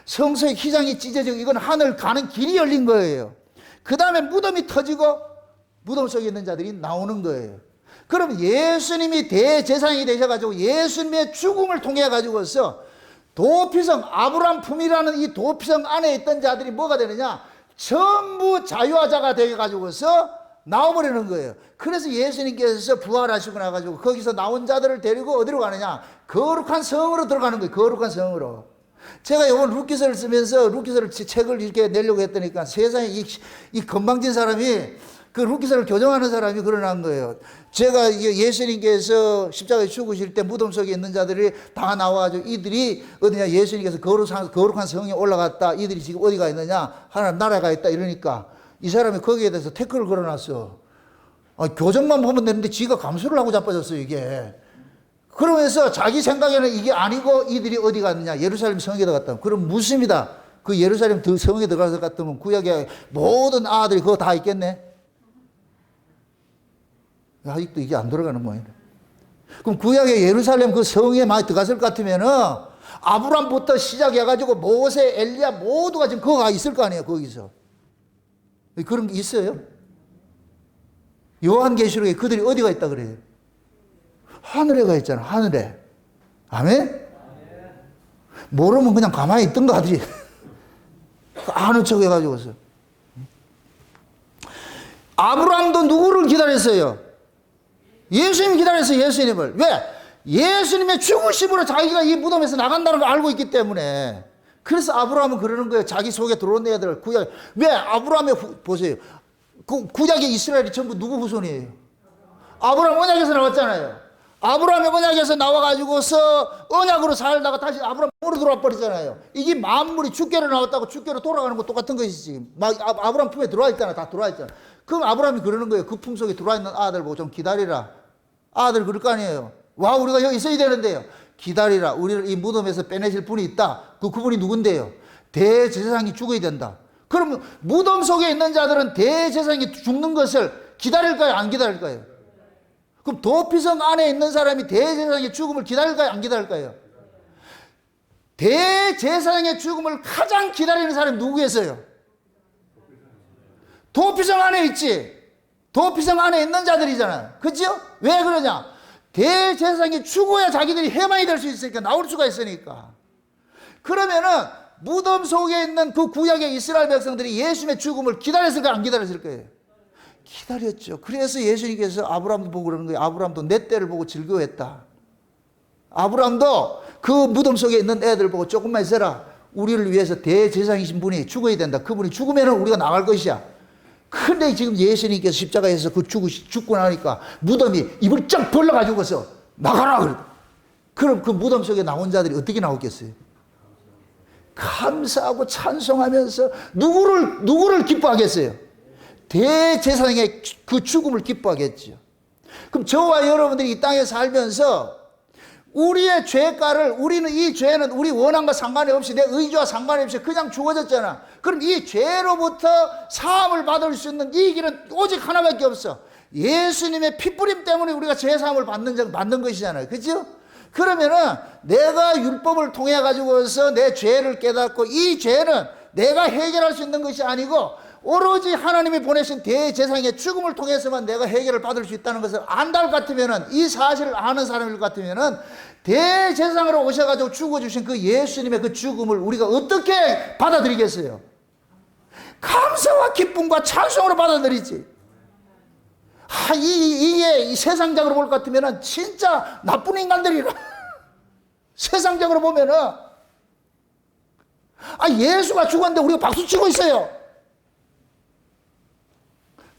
성소의 휘장이 찢어지고 이건 하늘 가는 길이 열린 거예요. 그 다음에 무덤이 터지고 무덤 속에 있는 자들이 나오는 거예요. 그럼 예수님이 대제사장이 되셔가지고 예수님의 죽음을 통해 가지고서 도피성, 아브라함 품이라는 이 도피성 안에 있던 자들이 뭐가 되느냐? 전부 자유화자가 되어가지고서 나와버리는 거예요. 그래서 예수님께서 부활하시고 나가지고 거기서 나온 자들을 데리고 어디로 가느냐? 거룩한 성으로 들어가는 거예요. 거룩한 성으로. 제가 이번 루키서를 쓰면서 루키서를 책을 이렇게 내려고 했더니까 세상에 이 건방진 사람이 그 루키서를 교정하는 사람이 그러는 거예요. 제가 예수님께서 십자가에 죽으실 때 무덤 속에 있는 자들이 다 나와가지고 이들이 어디냐? 예수님께서 거룩한 성에 올라갔다. 이들이 지금 어디가 있느냐? 하나님 나라가 있다. 이러니까 이 사람이 거기에 대해서 태클을 걸어놨어. 교정만 보면 되는데 지가 감수를 하고 자빠졌어요, 이게. 그러면서 자기 생각에는 이게 아니고 이들이 어디 갔느냐? 예루살렘 성에 들어갔다. 그럼 묻습니다. 그 예루살렘 성에 들어가서 갔다면 구약의 모든 아들이 그거 다 있겠네? 아직도 이게 안 돌아가는 모양이네. 그럼 구약의 예루살렘 그 성에 많이 들어갔을 것 같으면은 아브람부터 시작해가지고 모세, 엘리야 모두가 지금 거기 가 있을 거 아니에요, 거기서. 그런 게 있어요? 요한계시록에 그들이 어디가 있다 그래요? 하늘에 가 있잖아, 하늘에. 아멘? 모르면 그냥 가만히 있던가 하지. 아는 척 해가지고서. 아브라함도 누구를 기다렸어요? 예수님 기다렸어요, 예수님을. 왜? 예수님의 죽으심으로 자기가 이 무덤에서 나간다는 걸 알고 있기 때문에. 그래서 아브라함은 그러는 거예요. 자기 속에 들어온 애들, 구약. 왜? 아브라함의 보세요. 구약의 이스라엘이 전부 누구 후손이에요? 아브라함 언약에서 나왔잖아요. 아브라함의 언약에서 나와가지고서 언약으로 살다가 다시 아브라함으로 돌아와 버리잖아요. 이게 만물이 주께로 나왔다고 주께로 돌아가는 거 똑같은 것이지. 막 아브라함 품에 들어와 있잖아. 다 들어와 있잖아. 그럼 아브라함이 그러는 거예요. 그 품속에 들어와 있는 아들 보고 좀 기다리라. 아들 그럴 거 아니에요. 와, 우리가 여기 있어야 되는데요. 기다리라. 우리를 이 무덤에서 빼내실 분이 있다. 그분이 누군데요? 대제사장이 죽어야 된다. 그러면 무덤 속에 있는 자들은 대제사장이 죽는 것을 기다릴까요? 안 기다릴까요? 그럼 도피성 안에 있는 사람이 대제사장의 죽음을 기다릴까요? 안 기다릴까요? 대제사장의 죽음을 가장 기다리는 사람이 누구겠어요? 도피성 안에 있지. 도피성 안에 있는 자들이잖아요. 그죠? 왜 그러냐? 대제사장이 죽어야 자기들이 해방이 될 수 있으니까, 나올 수가 있으니까. 그러면은 무덤 속에 있는 그 구약의 이스라엘 백성들이 예수님의 죽음을 기다렸을까요? 안 기다렸을 거예요? 기다렸죠. 그래서 예수님께서 아브라함도 보고 그러는 거예요. 아브라함도 내 때를 보고 즐거워했다. 아브라함도 그 무덤 속에 있는 애들 보고 조금만 있어라. 우리를 위해서 대제사장이신 분이 죽어야 된다. 그분이 죽으면 우리가 나갈 것이야. 근데 지금 예수님께서 십자가에서 그 죽고 나니까 무덤이 입을 쫙 벌려가지고서 나가라 그래. 그럼 그 무덤 속에 나온 자들이 어떻게 나오겠어요? 감사하고 찬송하면서 누구를 기뻐하겠어요? 대제사장의 그 죽음을 기뻐하겠죠. 그럼 저와 여러분들이 이 땅에 살면서 우리의 죄가를, 우리는 이 죄는 우리 원함과 상관이 없이, 내 의지와 상관이 없이 그냥 주어졌잖아. 그럼 이 죄로부터 사함을 받을 수 있는 이 길은 오직 하나밖에 없어. 예수님의 피뿌림 때문에 우리가 죄 사함을 받는 것이잖아요. 그죠? 그러면은 내가 율법을 통해 가지고서 내 죄를 깨닫고, 이 죄는 내가 해결할 수 있는 것이 아니고 오로지 하나님이 보내신 대제사장의 죽음을 통해서만 내가 해결을 받을 수 있다는 것을 안다 같으면은, 이 사실을 아는 사람일 것 같으면은 대제사장으로 오셔가지고 죽어주신 그 예수님의 그 죽음을 우리가 어떻게 받아들이겠어요? 감사와 기쁨과 찬송으로 받아들이지. 이게 이 세상적으로 볼 것 같으면은 진짜 나쁜 인간들이라. 세상적으로 보면은 예수가 죽었는데 우리가 박수 치고 있어요.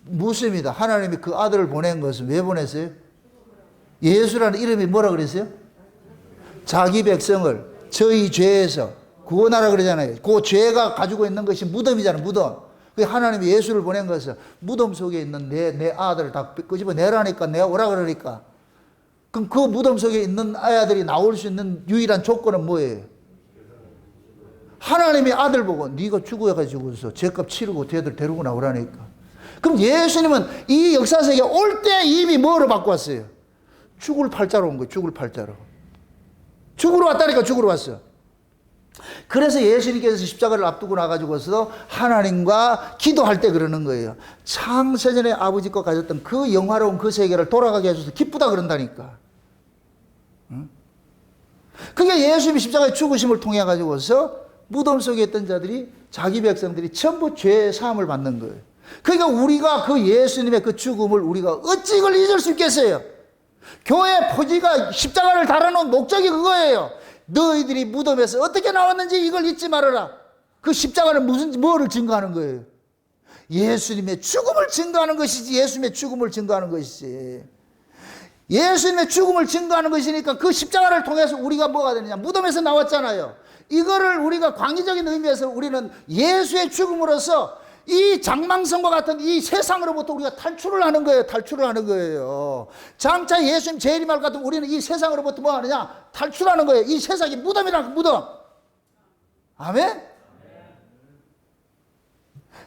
묻습니다. 하나님이 그 아들을 보낸 것은 왜 보냈어요? 예수라는 이름이 뭐라 그랬어요? 자기 백성을 저희 죄에서 구원하라 그러잖아요. 그 죄가 가지고 있는 것이 무덤이잖아요. 무덤. 하나님이 예수를 보낸 것은 무덤 속에 있는 내 아들을 다 끄집어내라니까, 내가 오라 그러니까. 그럼 그 무덤 속에 있는 아이들이 나올 수 있는 유일한 조건은 뭐예요? 하나님이 아들 보고 네가 죽어가지고서 죄값 치르고 걔들 데리고 나오라니까. 그럼 예수님은 이 역사세계에 올 때 이미 뭐로 바꿔왔어요? 죽을 팔자로 온 거예요. 죽을 팔자로. 죽으러 왔다니까. 죽으러 왔어. 그래서 예수님께서 십자가를 앞두고 나가지고서 하나님과 기도할 때 그러는 거예요. 창세전에 아버지과 가졌던 그 영화로운 그 세계를 돌아가게 해줘서 기쁘다 그런다니까. 응? 그게 예수님이 십자가의 죽으심을 통해 가지고서 무덤 속에 있던 자들이, 자기 백성들이 전부 죄 사함을 받는 거예요. 그러니까 우리가 그 예수님의 그 죽음을 우리가 어찌 이걸 잊을 수 있겠어요? 교회 포지가 십자가를 달아놓은 목적이 그거예요. 너희들이 무덤에서 어떻게 나왔는지 이걸 잊지 말아라. 그 십자가는 뭐를 증거하는 거예요? 예수님의 죽음을 증거하는 것이지. 예수님의 죽음을 증거하는 것이지. 예수님의 죽음을 증거하는 것이니까 그 십자가를 통해서 우리가 뭐가 되느냐? 무덤에서 나왔잖아요. 이거를 우리가 광의적인 의미에서 우리는 예수의 죽음으로써 이 장망성과 같은 이 세상으로부터 우리가 탈출을 하는 거예요. 탈출을 하는 거예요. 장차 예수님 재림할 것 같은 우리는 이 세상으로부터 뭐 하느냐? 탈출하는 거예요. 이 세상이 무덤이란 무덤. 아멘?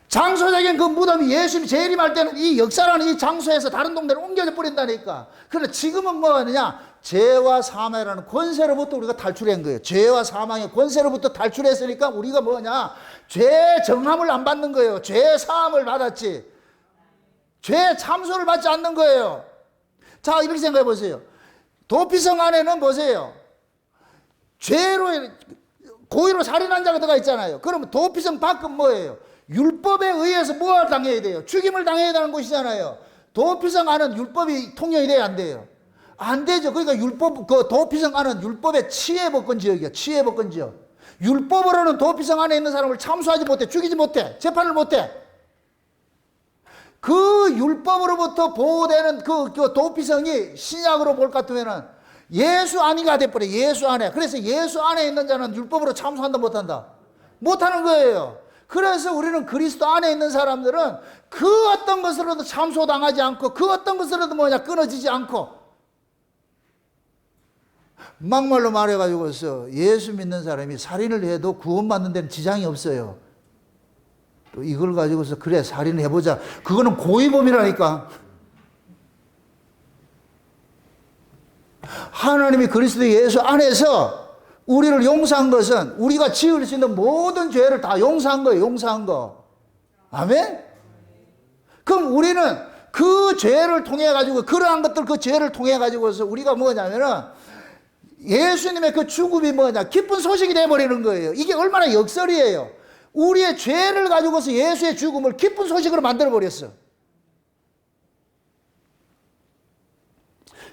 장소적인 그 무덤이 예수님이 재림할 때는 이 역사라는 이 장소에서 다른 동네로 옮겨져 버린다니까. 그런데 지금은 뭐 하느냐? 죄와 사망이라는 권세로부터 우리가 탈출한 거예요. 죄와 사망의 권세로부터 탈출했으니까 우리가 뭐냐? 죄 정함을 안 받는 거예요. 죄 사함을 받았지. 죄 참소를 받지 않는 거예요. 자, 이렇게 생각해 보세요. 도피성 안에는 보세요. 죄로 고의로 살인한 자가 들어가 있잖아요. 그러면 도피성 밖은 뭐예요? 율법에 의해서 뭘 당해야 돼요? 죽임을 당해야 되는 곳이잖아요. 도피성 안은 율법이 통용이 돼야 안 돼요? 안 되죠. 그러니까 율법, 그 도피성 안은 율법의 치해법권 지역이야. 치해법권 지역. 율법으로는 도피성 안에 있는 사람을 참수하지 못해. 죽이지 못해. 재판을 못해. 그 율법으로부터 보호되는 그 도피성이 신약으로 볼 것 같으면은 예수 안이가 돼버려. 예수 안에. 그래서 예수 안에 있는 자는 율법으로 참수한다 못한다? 못하는 거예요. 그래서 우리는 그리스도 안에 있는 사람들은 그 어떤 것으로도 참소당하지 않고 그 어떤 것으로도 뭐냐 끊어지지 않고 막말로 말해가지고서 예수 믿는 사람이 살인을 해도 구원받는 데는 지장이 없어요. 또 이걸 가지고서 그래 살인을 해보자. 그거는 고의범이라니까. 하나님이 그리스도 예수 안에서 우리를 용서한 것은 우리가 지을 수 있는 모든 죄를 다 용서한 거예요. 용서한 거. 아멘? 그럼 우리는 그 죄를 통해 가지고 그러한 것들 그 죄를 통해 가지고서 우리가 뭐냐면은 예수님의 그 죽음이 뭐냐 기쁜 소식이 돼버리는 거예요. 이게 얼마나 역설이에요. 우리의 죄를 가지고서 예수의 죽음을 기쁜 소식으로 만들어버렸어.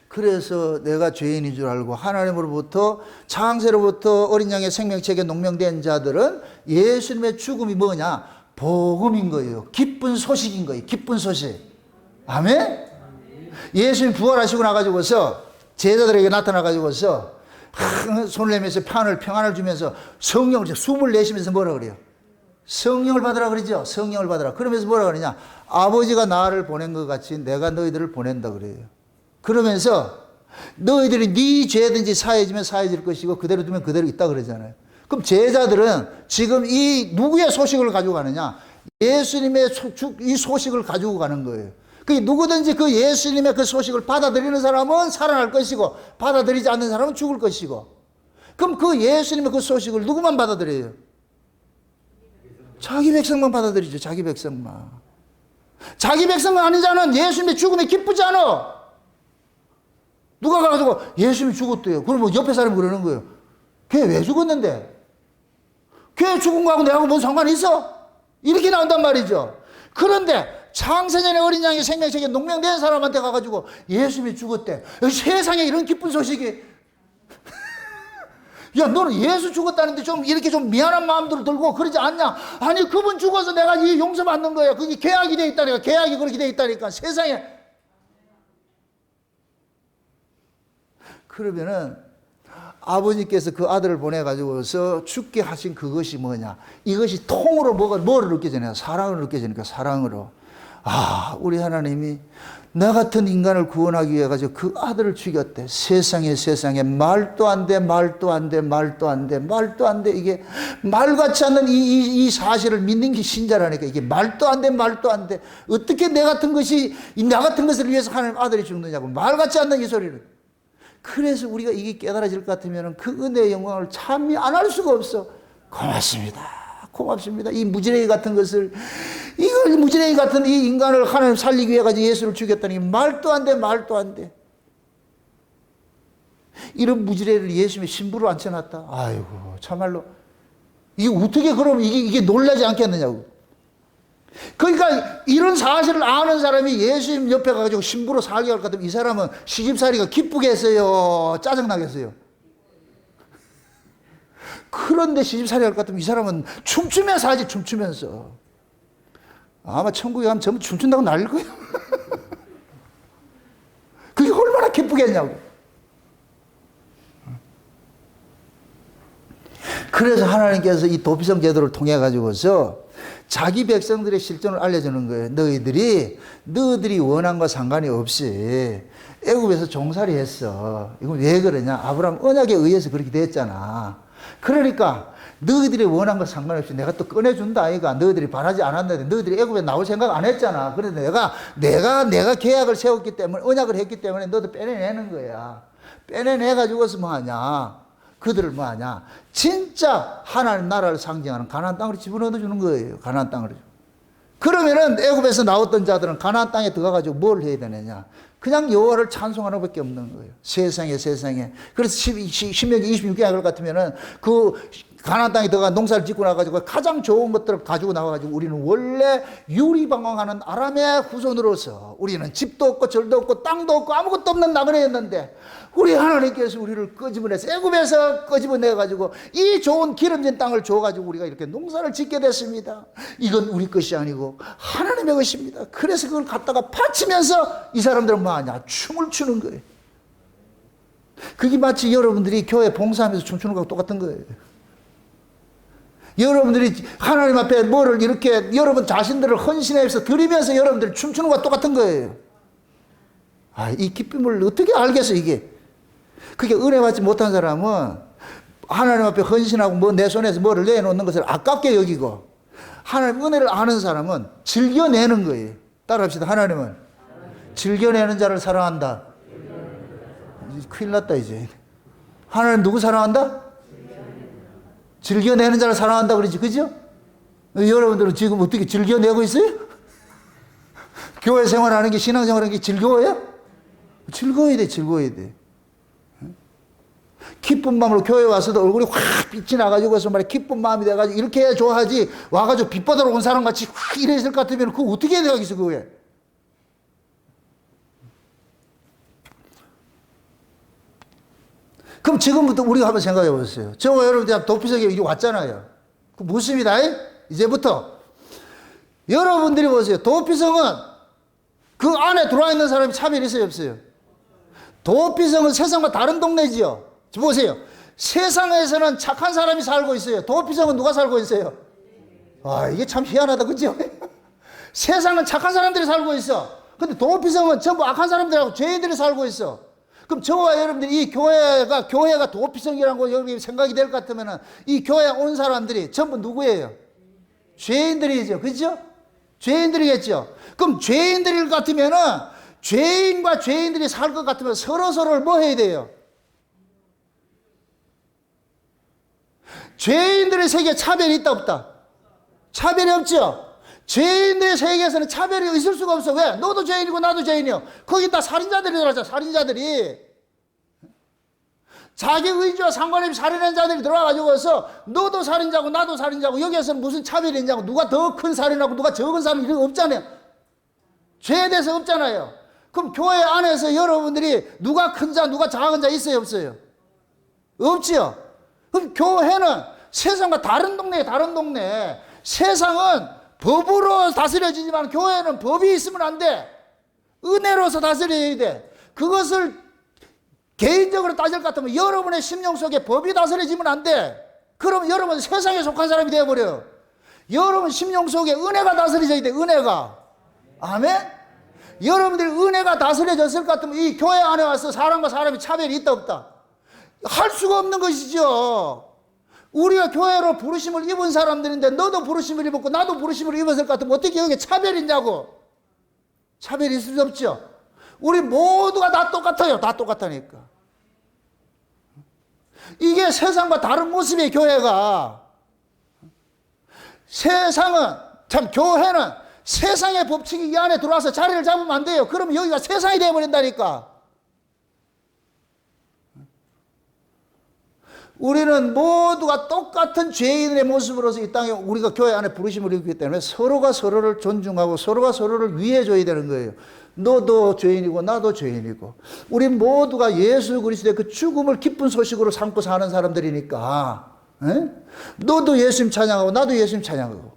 그래서 내가 죄인인 줄 알고 하나님으로부터 창세로부터 어린 양의 생명책에 농명된 자들은 예수님의 죽음이 뭐냐? 복음인 거예요. 기쁜 소식인 거예요. 기쁜 소식. 아멘? 예수님 부활하시고 나가지고서 제자들에게 나타나가지고서 손을 내면서 평안을 주면서 성령을 숨을 내쉬면서 뭐라 그래요? 성령을 받으라 그러죠. 성령을 받으라. 그러면서 뭐라 그러냐? 아버지가 나를 보낸 것 같이 내가 너희들을 보낸다 그래요. 그러면서 너희들이 네 죄든지 사해지면 사해질 것이고 그대로 두면 그대로 있다 그러잖아요. 그럼 제자들은 지금 이 누구의 소식을 가지고 가느냐? 예수님의 이 소식을 가지고 가는 거예요. 그 누구든지 그 예수님의 그 소식을 받아들이는 사람은 살아날 것이고 받아들이지 않는 사람은 죽을 것이고. 그럼 그 예수님의 그 소식을 누구만 받아들여요? 자기 백성만 받아들이죠. 자기 백성만. 자기 백성 아닌 자는 예수님의 죽음에 기쁘지 않아. 누가 가가지고 예수님이 죽었대요. 그러면 옆에 사람이 그러는 거예요. 걔 왜 죽었는데? 걔 죽은 거하고 내하고 뭔 상관이 있어? 이렇게 나온단 말이죠. 그런데 창세전에 어린 양의 생명책에 농명된 사람한테 가가지고 예수님이 죽었대. 세상에 이런 기쁜 소식이. 야, 너는 예수 죽었다는데 좀 이렇게 좀 미안한 마음도 들고 그러지 않냐? 아니, 그분 죽어서 내가 이 용서받는 거야. 그게 계약이 돼 있다니까. 계약이 그렇게 돼 있다니까. 세상에. 그러면은 아버지께서 그 아들을 보내가지고서 죽게 하신 그것이 뭐냐? 이것이 통으로 뭐를 느껴지냐? 사랑을 느껴지니까 사랑으로. 아, 우리 하나님이 나 같은 인간을 구원하기 위해 가지고 그 아들을 죽였대. 세상에 말도 안 돼. 이게 말같지 않는 이 사실을 믿는 게 신자라니까. 이게 말도 안 돼. 어떻게 나 같은 것을 위해서 하나님 아들이 죽느냐고. 말같지 않는 이 소리를. 그래서 우리가 이게 깨달아질 것 같으면 그 은혜의 영광을 참여 안 할 수가 없어. 고맙습니다. 이 무지랭이 같은 것을, 이걸 무지랭이 같은 이 인간을 하나님 살리기 위해 가지고 예수를 죽였다니 말도 안 돼. 이런 무지랭이를 예수님의 신부로 앉혀놨다. 아이고, 참말로. 이게 어떻게 그러면 이게 놀라지 않겠느냐고. 그러니까 이런 사실을 아는 사람이 예수님 옆에 가가지고 신부로 살게 할 것 같으면 이 사람은 시집살이가 기쁘겠어요? 짜증나겠어요? 그런데 시집살이 할 것 같으면 이 사람은 춤추면서 하지, 춤추면서. 아마 천국에 가면 전부 춤춘다고 난릴 거예요. 그게 얼마나 기쁘겠냐고. 그래서 하나님께서 이 도피성 제도를 통해 가지고서 자기 백성들의 실존을 알려주는 거예요. 너희들이 원함과 상관이 없이 애굽에서 종살이 했어. 이건 왜 그러냐? 아브라함 언약에 의해서 그렇게 됐잖아. 그러니까 너희들이 원함과 상관없이 내가 또 꺼내준다 아이가. 너희들이 바라지 않았는데 너희들이 애굽에 나올 생각 안 했잖아. 그래서 내가 계약을 세웠기 때문에, 언약을 했기 때문에 너도 빼내내는 거야. 빼내내가지고서 뭐하냐? 그들을 뭐하냐? 진짜 하나님 나라를 상징하는 가나안 땅으로 집어넣어 주는 거예요. 가나안 땅으로. 그러면은 애굽에서 나왔던 자들은 가나안 땅에 들어가가지고 뭘 해야 되느냐? 그냥 여호와를 찬송하는 것밖에 없는 거예요. 세상에. 그래서 신명기 26장 같으면은 그 가나안 땅에 들어가 농사를 짓고 나가지고 가장 좋은 것들을 가지고 나와가지고 우리는 원래 유리방황하는 아람의 후손으로서 우리는 집도 없고 절도 없고 땅도 없고 아무것도 없는 나그네였는데 우리 하나님께서 우리를 끄집어내서 애굽에서 끄집어내가지고 이 좋은 기름진 땅을 줘가지고 우리가 이렇게 농사를 짓게 됐습니다. 이건 우리 것이 아니고 하나님의 것입니다. 그래서 그걸 갖다가 바치면서 이 사람들은 뭐하냐? 춤을 추는 거예요. 그게 마치 여러분들이 교회 봉사하면서 춤추는 거하고 똑같은 거예요. 여러분들이 하나님 앞에 뭐를 이렇게 여러분 자신들을 헌신해서 드리면서 여러분들이 춤추는 것과 똑같은 거예요. 이 기쁨을 어떻게 알겠어, 이게. 그게 은혜 받지 못한 사람은 하나님 앞에 헌신하고 내 손에서 뭐를 내놓는 것을 아깝게 여기고, 하나님 은혜를 아는 사람은 즐겨내는 거예요. 따라합시다. 하나님은 즐겨내는 자를 사랑한다. 큰일 났다, 이제. 하나님 누구 사랑한다? 즐겨내는 자를 사랑한다 그러지, 그죠? 여러분들은 지금 어떻게 즐겨내고 있어요? 교회 생활하는 게, 신앙생활하는 게 즐거워요? 즐거워야 돼. 기쁜 마음으로 교회 와서도 얼굴이 확 빛이 나가지고서 말이야, 기쁜 마음이 돼가지고 이렇게 해야 좋아하지, 와가지고 빛 받으러 온 사람 같이 확 이래 있을 것 같으면 그거 어떻게 해야 되겠어, 그거에? 그럼 지금부터 우리가 한번 생각해 보세요. 저와 여러분들 도피석에 여기 왔잖아요. 그 묻습니다. 이제부터. 여러분들이 보세요. 도피성은 그 안에 들어와 있는 사람이 차별이 있어요, 없어요? 도피성은 세상과 다른 동네지요. 보세요. 세상에서는 착한 사람이 살고 있어요. 도피성은 누가 살고 있어요? 이게 참 희한하다, 그죠? 세상은 착한 사람들이 살고 있어. 근데 도피성은 전부 악한 사람들하고 죄인들이 살고 있어. 그럼 저와 여러분들이 이 교회가 도피성이라는 거 여러분이 생각이 될 것 같으면은 이 교회에 온 사람들이 전부 누구예요? 죄인들이죠. 그죠? 죄인들이겠죠. 그럼 죄인들 같으면은 죄인과 죄인들이 살 것 같으면 서로를 뭐 해야 돼요? 죄인들의 세계에 차별이 있다, 없다? 차별이 없죠? 죄인들의 세계에서는 차별이 있을 수가 없어. 왜? 너도 죄인이고 나도 죄인이요. 거기 다 살인자들이 들어왔잖아. 살인자들이. 자기 의지와 상관없이 살인한 자들이 들어와가지고서 너도 살인자고 나도 살인자고, 여기에서는 무슨 차별이 있냐고, 누가 더 큰 살인하고 누가 적은 살인 이런 거 없잖아요. 죄에 대해서 없잖아요. 그럼 교회 안에서 여러분들이 누가 큰 자 누가 작은 자 있어요, 없어요? 없지요. 그럼 교회는 세상과 다른 동네에 다른 동네. 세상은 법으로 다스려지지만 교회는 법이 있으면 안 돼. 은혜로서 다스려야 돼. 그것을 개인적으로 따질 것 같으면 여러분의 심령 속에 법이 다스려지면 안 돼. 그럼 여러분 세상에 속한 사람이 되어버려요. 여러분 심령 속에 은혜가 다스려져야 돼. 은혜가. 아멘? 여러분들이 은혜가 다스려졌을 것 같으면 이 교회 안에 와서 사람과 사람이 차별이 있다 없다? 할 수가 없는 것이죠. 우리가 교회로 부르심을 입은 사람들인데 너도 부르심을 입었고 나도 부르심을 입었을 것 같으면 어떻게 여기 차별이 있냐고. 차별이 있을 수 없죠. 우리 모두가 다 똑같아요. 다 똑같다니까. 이게 세상과 다른 모습의 교회가. 세상은, 참 교회는 세상의 법칙이 이 안에 들어와서 자리를 잡으면 안 돼요. 그러면 여기가 세상이 되어버린다니까. 우리는 모두가 똑같은 죄인의 모습으로서 이 땅에 우리가 교회 안에 부르심을 입기 때문에 서로가 서로를 존중하고 서로가 서로를 위해줘야 되는 거예요. 너도 죄인이고 나도 죄인이고 우리 모두가 예수 그리스도의 그 죽음을 기쁜 소식으로 삼고 사는 사람들이니까 너도 예수님 찬양하고 나도 예수님 찬양하고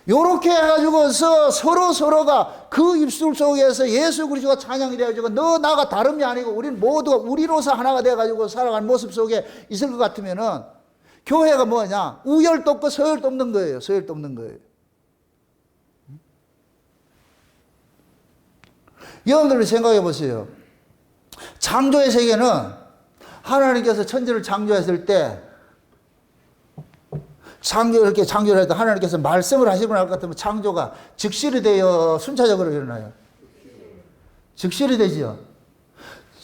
요렇게 해가지고서 서로가 그 입술 속에서 예수 그리스도가 찬양이 되어가지고 너 나가 다름이 아니고 우리는 모두가 우리로서 하나가 되어가지고 살아가는 모습 속에 있을 것 같으면은 교회가 뭐냐? 우열도 없고 서열도 없는 거예요. 서열도 없는 거예요. 여러분들이 생각해 보세요. 창조의 세계는 하나님께서 천지를 창조했을 때 이렇게 창조를 해도 하나님께서 말씀을 하시고 날 것 같으면 창조가 즉실이 되어 순차적으로 일어나요. 즉실이 되지요.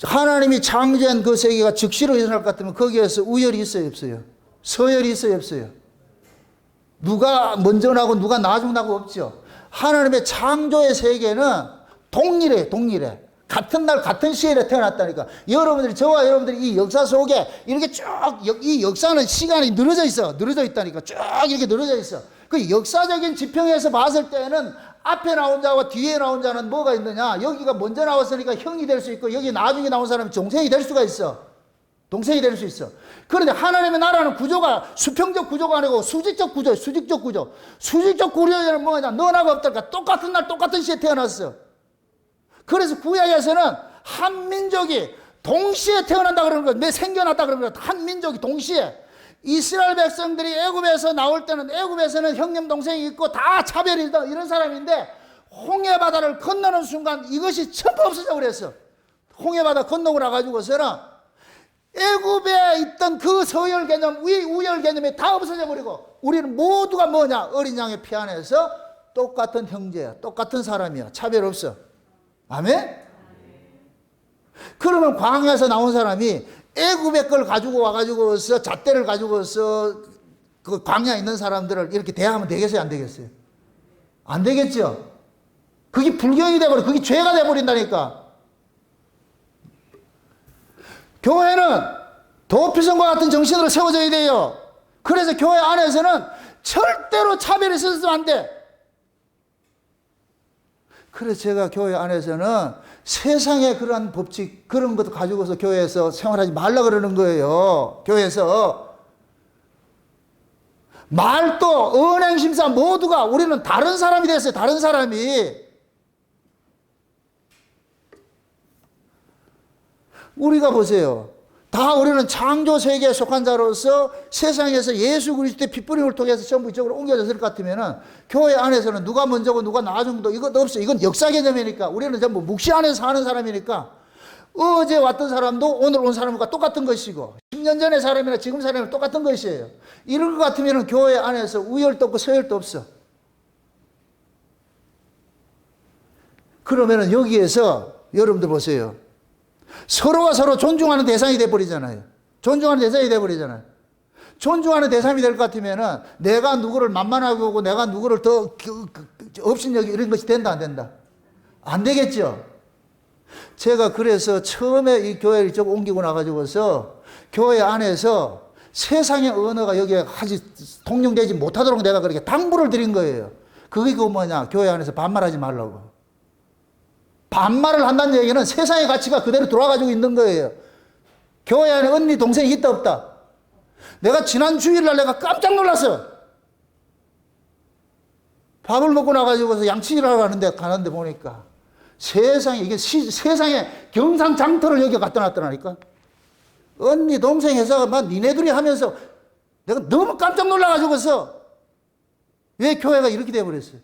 하나님이 창조한 그 세계가 즉시로 일어날 것 같으면 거기에서 우열이 있어요, 없어요? 서열이 있어요, 없어요? 누가 먼저 나고 누가 나중 나고 없죠. 하나님의 창조의 세계는 동일해. 같은 날 같은 시일에 태어났다니까. 여러분들이 저와 여러분들이 이 역사 속에 이렇게 쭉 이 역사는 시간이 늘어져 있다니까. 쭉 이렇게 늘어져 있어. 그 역사적인 지평에서 봤을 때는 앞에 나온 자와 뒤에 나온 자는 뭐가 있느냐? 여기가 먼저 나왔으니까 형이 될 수 있고 여기 나중에 나온 사람이 동생이 될 수가 있어. 동생이 될 수 있어. 그런데 하나님의 나라는 구조가 수평적 구조가 아니고 수직적 구조예요. 수직적 구조. 수직적 구조에는 뭐냐? 너나가 없달까? 똑같은 날 똑같은 시에 태어났어. 그래서 구약에서는 한 민족이 동시에 태어난다 그러는 거예요. 생겨났다 그러는 거예요. 한 민족이 동시에. 이스라엘 백성들이 애굽에서 나올 때는 애굽에서는 형님 동생이 있고 다 차별이다 이런 사람인데 홍해 바다를 건너는 순간 이것이 전부 없어져 그랬어. 홍해 바다 건너고 나가지고서는 애굽에 있던 그 서열 개념, 우열 개념이 다 없어져 버리고 우리는 모두가 뭐냐? 어린 양의 피 안에서 똑같은 형제야, 똑같은 사람이야. 차별 없어. 아멘? 그러면 광야에서 나온 사람이 애굽의 걸 가지고 와가지고서 잣대를 가지고서 그 광야에 있는 사람들을 이렇게 대하면 되겠어요? 안 되겠어요? 안 되겠죠? 그게 불경이 돼버려. 그게 죄가 돼버린다니까. 교회는 도피성과 같은 정신으로 세워져야 돼요. 그래서 교회 안에서는 절대로 차별이 있어서는 안 돼. 그래서 제가 교회 안에서는 세상에 그러한 법칙, 그런 것도 가지고서 교회에서 생활하지 말라 그러는 거예요. 교회에서. 말도, 언행, 심사 모두가 우리는 다른 사람이 됐어요. 다른 사람이. 우리가 보세요. 다 우리는 창조 세계에 속한 자로서 세상에서 예수 그리스도의 핏부림을 통해서 전부 이쪽으로 옮겨졌을 것 같으면은 교회 안에서는 누가 먼저고 누가 나중도 이것도 없어. 이건 역사 개념이니까 우리는 전부 묵시 안에서 사는 사람이니까 어제 왔던 사람도 오늘 온 사람과 똑같은 것이고 10년 전의 사람이나 지금 사람이랑 똑같은 것이에요. 이럴 것 같으면은 교회 안에서 우열도 없고 서열도 없어. 그러면은 여기에서 여러분들 보세요. 서로가 서로 존중하는 대상이 돼버리잖아요. 존중하는 대상이 돼버리잖아요. 존중하는 대상이 될 것 같으면은 내가 누구를 만만하게 보고 내가 누구를 더 업신여기 이런 것이 된다 안 된다? 안 되겠죠. 제가 그래서 처음에 이 교회를 이쪽 옮기고 나가지고서 교회 안에서 세상의 언어가 여기에 하지 통용되지 못하도록 내가 그렇게 당부를 드린 거예요. 그게 그 뭐냐? 교회 안에서 반말하지 말라고. 반말을 한다는 얘기는 세상의 가치가 그대로 돌아가지고 있는 거예요. 교회 안에 언니, 동생이 있다 없다. 내가 지난 주일날 내가 깜짝 놀랐어. 밥을 먹고 나가지고서 양치기를 하러 가는데 보니까 세상에 이게 세상에 경상장터를 여기 갖다 놨더라니까. 언니, 동생 해서 막 니네들이 하면서 내가 너무 깜짝 놀라가지고서 왜 교회가 이렇게 돼버렸어요.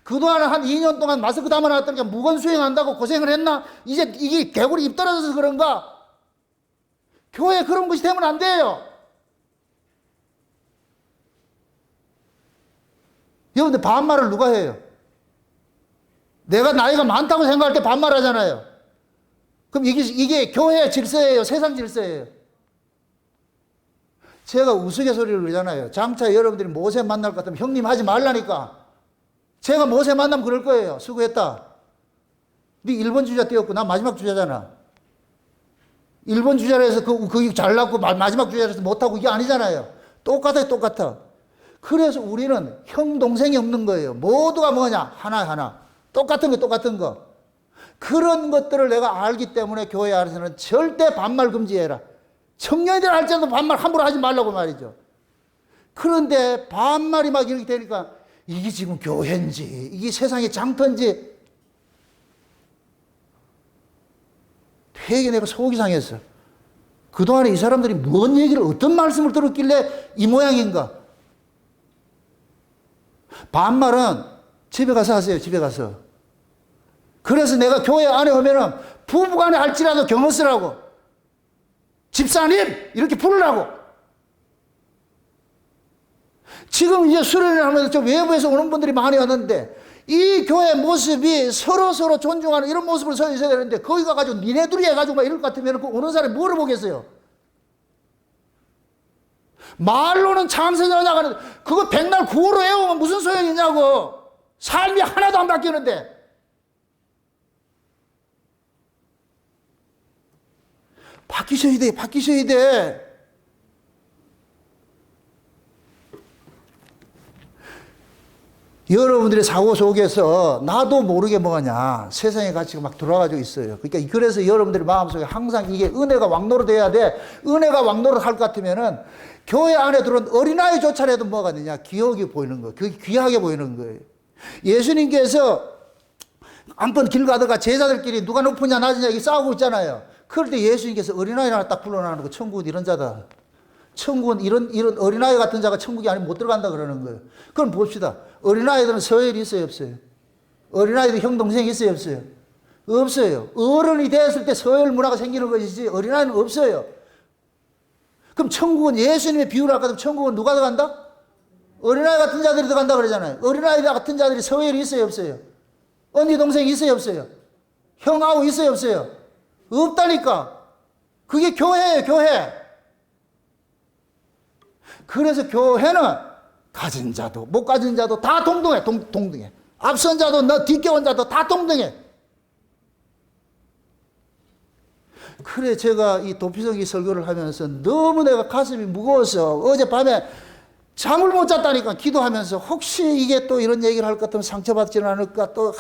그동안 한 2년 동안 마스크 담아놨더니까 무건 수행한다고 고생을 했나? 이제 이게 개구리 입 떨어져서 그런가? 교회 그런 것이 되면 안 돼요. 여러분들 반말을 누가 해요? 내가 나이가 많다고 생각할 때 반말하잖아요. 그럼 이게 교회의 질서예요? 세상 질서예요? 제가 우스갯소리를 그러잖아요. 장차 여러분들이 모세 만날 것 같으면 형님 하지 말라니까. 제가 모세 만나면 그럴 거예요. 수고했다. 네 1번 주자 띄웠고 나 마지막 주자잖아. 1번 주자리에서 그게 잘났고 마지막 주자리에서 못하고 이게 아니잖아요. 똑같아요, 똑같아. 그래서 우리는 형, 동생이 없는 거예요. 모두가 뭐냐? 하나. 똑같은 거. 그런 것들을 내가 알기 때문에 교회 안에서는 절대 반말 금지해라. 청년들 할지라도 반말 함부로 하지 말라고 말이죠. 그런데 반말이 막 이렇게 되니까 이게 지금 교회인지, 이게 세상의 장터인지 되게 내가 속이 상했어. 그동안에 이 사람들이 뭔 얘기를, 어떤 말씀을 들었길래 이 모양인가? 반말은 집에 가서 하세요, 집에 가서. 그래서 내가 교회 안에 오면은 부부간에 할지라도 경어 쓰라고. 집사님! 이렇게 부르라고. 지금 이제 수련을 하면서 좀 외부에서 오는 분들이 많이 왔는데 이 교회 모습이 서로 존중하는 이런 모습을 서 있어야 되는데 거기 가가지고 니네 둘이 해가지고 막 이럴 것 같으면 그 오는 사람이 뭐를 보겠어요? 말로는 창세전에 나가는데 그거 백날 구호로 외우면 무슨 소용이 있냐고. 삶이 하나도 안 바뀌는데. 바뀌셔야 돼. 여러분들의 사고 속에서 나도 모르게 뭐냐 세상의 가치가 막 들어와가지고 있어요. 그러니까 그래서 여러분들의 마음속에 항상 이게 은혜가 왕노릇 돼야 돼. 은혜가 왕노릇 할 것 같으면은 교회 안에 들어온 어린아이조차라도 뭐가 되냐 기억이 보이는 거예요. 그게 귀하게 보이는 거예요. 예수님께서 한번 길 가다가 제자들끼리 누가 높으냐 낮으냐 이게 싸우고 있잖아요. 그럴 때 예수님께서 어린아이 하나 딱 불러나는 거. 천국은 이런 자다. 천국은 이런 어린아이 같은 자가 천국이 아니면 못 들어간다 그러는 거예요. 그럼 봅시다. 어린아이들은 서열이 있어요, 없어요? 어린아이들 형, 동생이 있어요, 없어요? 없어요. 어른이 됐을 때 서열 문화가 생기는 것이지 어린아이는 없어요. 그럼 천국은 예수님의 비유를 할까 하면 천국은 누가 들어간다? 어린아이 같은 자들이 들어간다 그러잖아요. 어린아이 같은 자들이 서열이 있어요, 없어요? 언니, 동생이 있어요, 없어요? 형하고 있어요, 없어요? 없다니까. 그게 교회예요, 교회. 그래서 교회는 가진 자도 못 가진 자도 다 동등해. 앞선 자도 뒤께 온 자도 다 동등해. 그래 제가 이 도피성기 설교를 하면서 너무 내가 가슴이 무거워서 어젯밤에 잠을 못 잤다니까. 기도하면서 혹시 이게 또 이런 얘기를 할 것 같으면 상처받지는 않을까. 또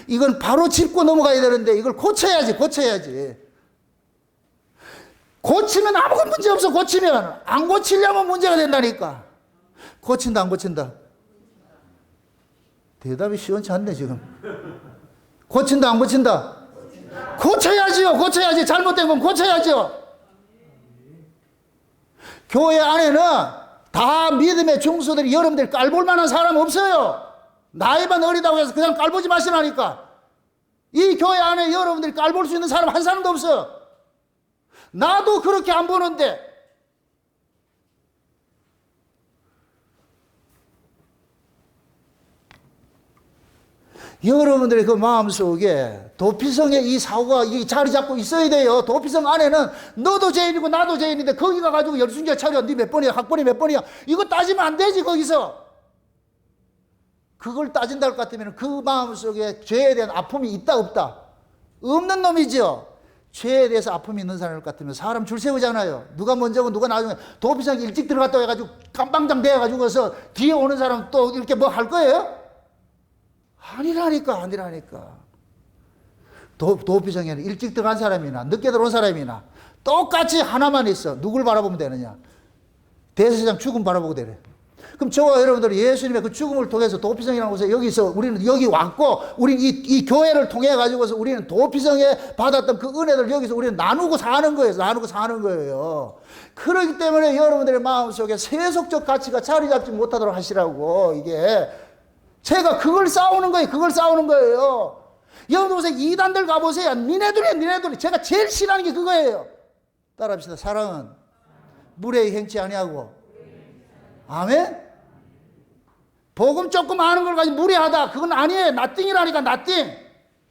이건 바로 짚고 넘어가야 되는데 이걸 고쳐야지. 고치면 아무것도 문제 없어. 고치면 안 고치려면 문제가 된다니까. 고친다 안 고친다? 대답이 시원치 않네 지금. 고친다 안 고친다? 고쳐야지. 잘못된 건 고쳐야죠. 교회 안에는 다 믿음의 중수들이 여러분들 깔볼 만한 사람 없어요. 나이만 어리다고 해서 그냥 깔보지 마시라니까. 이 교회 안에 여러분들이 깔볼 수 있는 사람 한 사람도 없어요. 나도 그렇게 안 보는데. 여러분들의 그 마음속에 도피성의 이 사고가 자리 잡고 있어야 돼요. 도피성 안에는 너도 죄인이고 나도 죄인인데 거기 가가지고 열순결 차려. 네 몇 번이야? 학번이 몇 번이야? 이거 따지면 안 되지 거기서. 그걸 따진다 할 것 같으면 그 마음속에 죄에 대한 아픔이 있다 없다? 없는 놈이죠. 죄에 대해서 아픔이 있는 사람일 것 같으면 사람 줄 세우잖아요. 누가 먼저고 누가 나중에. 도피성에 일찍 들어갔다 해가지고 깜빵장 돼가지고서 뒤에 오는 사람 또 이렇게 뭐 할 거예요? 아니라니까. 도피성에는 일찍 들어간 사람이나 늦게 들어온 사람이나 똑같이 하나만 있어. 누굴 바라보면 되느냐? 대제사장 죽음 바라보고 되래. 그럼 저와 여러분들이 예수님의 그 죽음을 통해서 도피성이라는 곳에 여기서 우리는 여기 왔고, 우리는 이 교회를 통해 가지고서 우리는 도피성에 받았던 그 은혜를 여기서 우리는 나누고 사는 거예요. 그렇기 때문에 여러분들의 마음속에 세속적 가치가 자리 잡지 못하도록 하시라고. 이게 제가 그걸 싸우는 거예요. 여러분 보세요. 이단들 가보세요. 니네들이. 제가 제일 싫어하는 게 그거예요. 따라합시다. 사랑은 물에 행치 아니하고. 아멘? 복음 조금 아는 걸 가지고 무례하다. 그건 아니에요. 나띵이라니까, 나띵.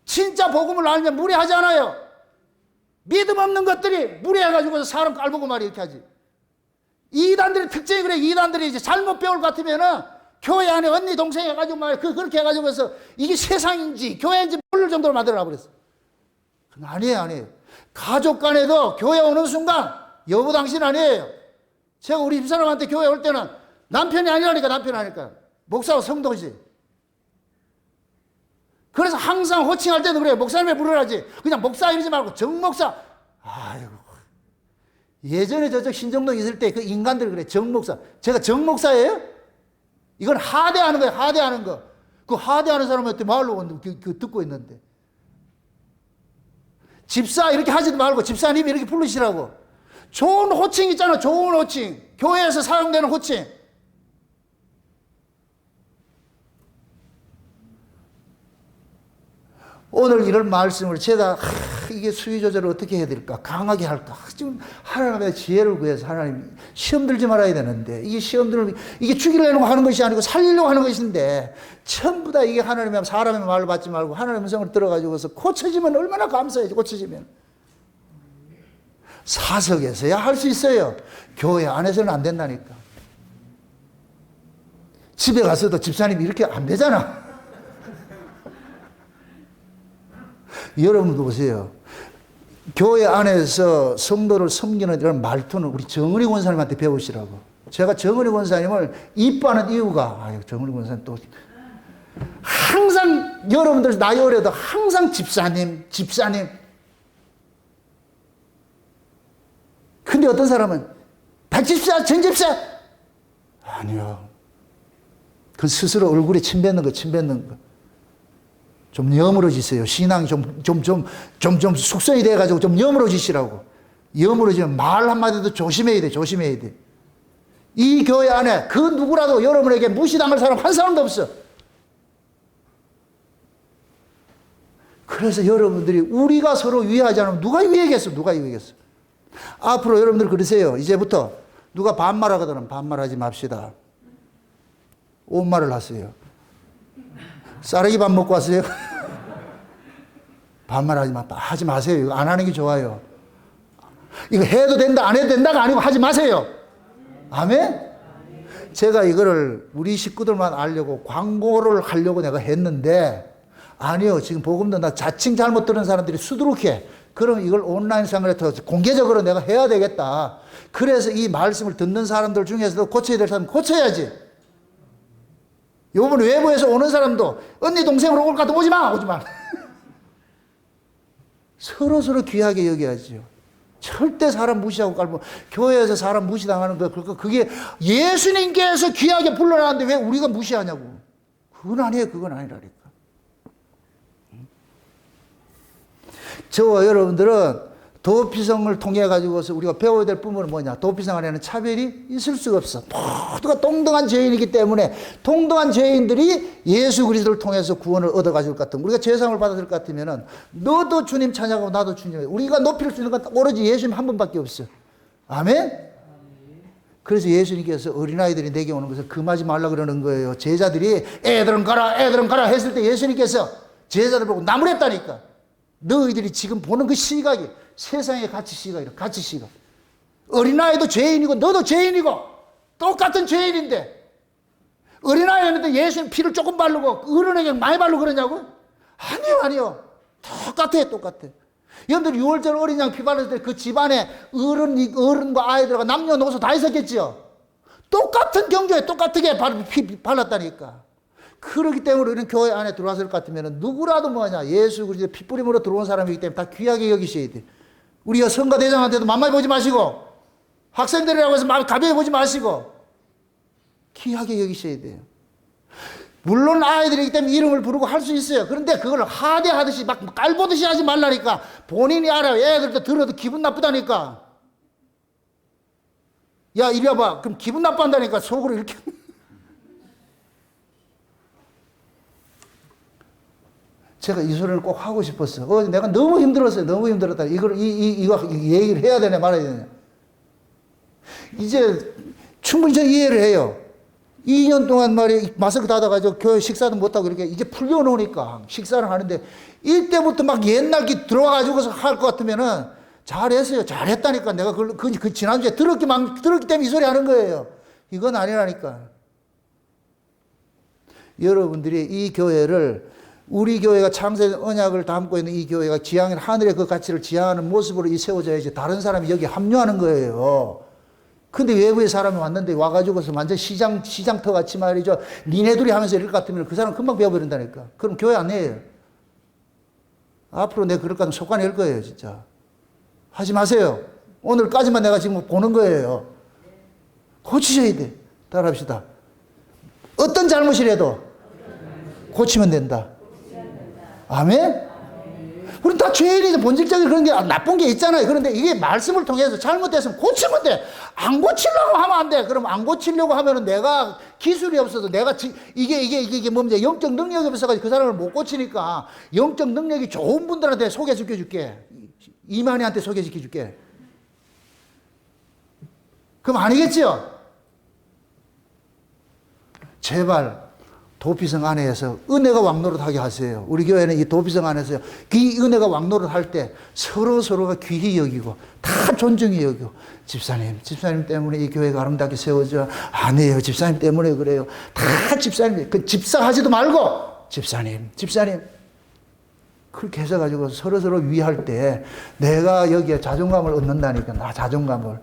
진짜 복음을 알면 무례하지 않아요. 믿음 없는 것들이 무례해가지고 사람 깔보고 말이 이렇게 하지. 이단들의 특징이 그래. 이단들이 이제 잘못 배울 것 같으면은 교회 안에 언니, 동생 해가지고 말 그렇게 해가지고 해서 이게 세상인지 교회인지 모를 정도로 만들어놔 버렸어. 아니에요. 가족 간에도 교회 오는 순간 여보 당신 아니에요. 제가 우리 집사람한테 교회 올 때는 남편이 아니라니까, 남편이 아니니까. 목사와 성도지. 그래서 항상 호칭할 때도 그래요. 목사님에 부르라지. 그냥 목사 이러지 말고 정목사. 아이고. 예전에 저쪽 신정동 있을 때 그 인간들 그래. 정목사. 제가 정목사예요? 이건 하대하는 거예요. 하대하는 거. 그 하대하는 사람한테 말로 듣고 있는데. 집사 이렇게 하지도 말고 집사님 이렇게 부르시라고. 좋은 호칭 있잖아. 좋은 호칭. 교회에서 사용되는 호칭. 오늘 이런 말씀을 제가 이게 수위 조절을 어떻게 해야 될까? 강하게 할까? 지금 하나님의 지혜를 구해서 하나님 시험 들지 말아야 되는데 이게 시험들을 이게 죽이려고 하는 것이 아니고 살리려고 하는 것인데 전부 다 이게 하나님의 사람의 말을 받지 말고 하나님의 음성을 들어가지고서 고쳐지면 얼마나 감사해야지. 고쳐지면 사석에서야 할 수 있어요. 교회 안에서는 안 된다니까. 집에 가서도 집사님이 이렇게 안 되잖아. 여러분도 보세요. 교회 안에서 성도를 섬기는 이런 말투는 우리 정은희 권사님한테 배우시라고. 제가 정은희 권사님을 이뻐하는 이유가, 정은희 권사님 또 항상 여러분들 나이 어려도 항상 집사님. 근데 어떤 사람은 박집사, 전집사 아니요. 그 스스로 얼굴에 침 뱉는 거. 좀 여물어지세요. 신앙이 좀 숙성이 돼가지고 좀 여물어지시라고. 여물어지면 말 한마디도 조심해야 돼. 이 교회 안에 그 누구라도 여러분에게 무시당할 사람 한 사람도 없어. 그래서 여러분들이 우리가 서로 위하지 않으면 누가 위하겠어? 앞으로 여러분들 그러세요. 이제부터 누가 반말하거든 반말하지 맙시다. 온말을 하세요. 쌀기 밥 먹고 왔어요? 하지 마세요. 이거 안 하는 게 좋아요. 이거 해도 된다, 안 해도 된다가 아니고 하지 마세요. 아멘? 제가 이거를 우리 식구들만 알려고 광고를 하려고 내가 했는데, 아니요. 지금 복음도 나 자칭 잘못 들은 사람들이 수두룩해. 그럼 이걸 온라인상을 통해서 공개적으로 내가 해야 되겠다. 그래서 이 말씀을 듣는 사람들 중에서도 고쳐야 될 사람 고쳐야지. 요번 외부에서 오는 사람도 언니 동생으로 올 것 같아 오지 마. 서로 귀하게 여겨야죠. 절대 사람 무시하고 깔고 교회에서 사람 무시당하는 거 그게 예수님께서 귀하게 불러놨는데 왜 우리가 무시하냐고. 그건 아니라니까. 저와 여러분들은 도피성을 통해 가지고서 우리가 배워야 될 부분은 뭐냐? 도피성 안에는 차별이 있을 수가 없어. 모두가 동등한 죄인이기 때문에 동등한 죄인들이 예수 그리스도를 통해서 구원을 얻어 가질 것 같으면, 우리가 죄사함을 받아들 것 같으면은 너도 주님 찬양하고 나도 주님, 우리가 높일 수 있는 건 오로지 예수님 한 분밖에 없어. 아멘. 그래서 예수님께서 어린아이들이 내게 오는 것을 금하지 말라 그러는 거예요. 제자들이 애들은 가라 했을 때 예수님께서 제자들 보고 나무랬다니까. 너희들이 지금 보는 그 시각이 세상의 가치 시각. 어린아이도 죄인이고 너도 죄인이고 똑같은 죄인인데, 어린아이였는데 예수님 피를 조금 바르고 어른에게 많이 바르고 그러냐고? 아니요. 똑같아. 여러분들 6월절 어린 양 피 바를 때 그 집안에 어른과 아이들과 남녀노소 다 있었겠지요. 똑같은 경주에 똑같게 피 발랐다니까. 그렇기 때문에 우리는 교회 안에 들어왔을 것 같으면 누구라도 뭐냐, 예수 그리스도 피 뿌림으로 들어온 사람이기 때문에 다 귀하게 여기셔야 돼. 우리가 성가대장한테도 만만히 보지 마시고, 학생들이라고 해서 가벼이 보지 마시고 귀하게 여기셔야 돼요. 물론 아이들이기 때문에 이름을 부르고 할 수 있어요. 그런데 그걸 하대하듯이 막 깔보듯이 하지 말라니까. 본인이 알아요. 애들도 들어도 기분 나쁘다니까. 야 이리 와봐. 그럼 기분 나빠한다니까. 속으로 이렇게. 제가 이 소리를 꼭 하고 싶었어. 내가 너무 힘들었어요. 너무 힘들었다. 이거 얘기를 해야 되냐 말아야 되냐. 이제 충분히 저 이해를 해요. 2년 동안 마스크 닫아가지고 교회 식사도 못하고 이렇게 이제 풀려놓으니까 식사를 하는데, 이때부터 막 옛날 기 들어와가지고서 할 것 같으면은 잘했어요. 잘했다니까. 내가 그 지난주에 들었기 때문에 이 소리 하는 거예요. 이건 아니라니까. 여러분들이 이 교회를 우리 교회가 창세된 언약을 담고 있는 이 교회가 지향인 하늘의 그 가치를 지향하는 모습으로 이 세워져야지 다른 사람이 여기 합류하는 거예요. 근데 외부의 사람이 왔는데 와가지고서 완전 시장터 같이 말이죠. 니네들이 하면서 이럴 것 같으면 그 사람 금방 배워버린다니까. 그럼 교회 안 해요. 앞으로 내가 그럴 것 같으면 속아낼 거예요, 진짜. 하지 마세요. 오늘까지만 내가 지금 보는 거예요. 고치셔야 돼. 따라합시다. 어떤 잘못이라도 고치면 된다. 아멘? 우린 다 죄인이죠. 본질적인 그런 게 나쁜 게 있잖아요. 그런데 이게 말씀을 통해서 잘못됐으면 고치면 돼. 안 고치려고 하면 안 돼. 그럼 안 고치려고 하면은 내가 기술이 없어서 내가 이게 뭡니까? 영적 능력이 없어가지고 그 사람을 못 고치니까 영적 능력이 좋은 분들한테 소개시켜줄게. 이만희한테 소개시켜줄게. 그럼 아니겠죠? 제발 도피성 안에서 은혜가 왕노릇하게 하세요. 우리 교회는 이 도피성 안에서 이 은혜가 왕노릇할 때 서로가 귀히 여기고 다 존중히 여기고 집사님 때문에 이 교회가 아름답게 세워져. 아니에요. 집사님 때문에 그래요. 다 집사님, 그 집사하지도 말고 집사님. 그렇게 해서가지고 서로 위할 때 내가 여기에 자존감을 얻는다니까. 나 자존감을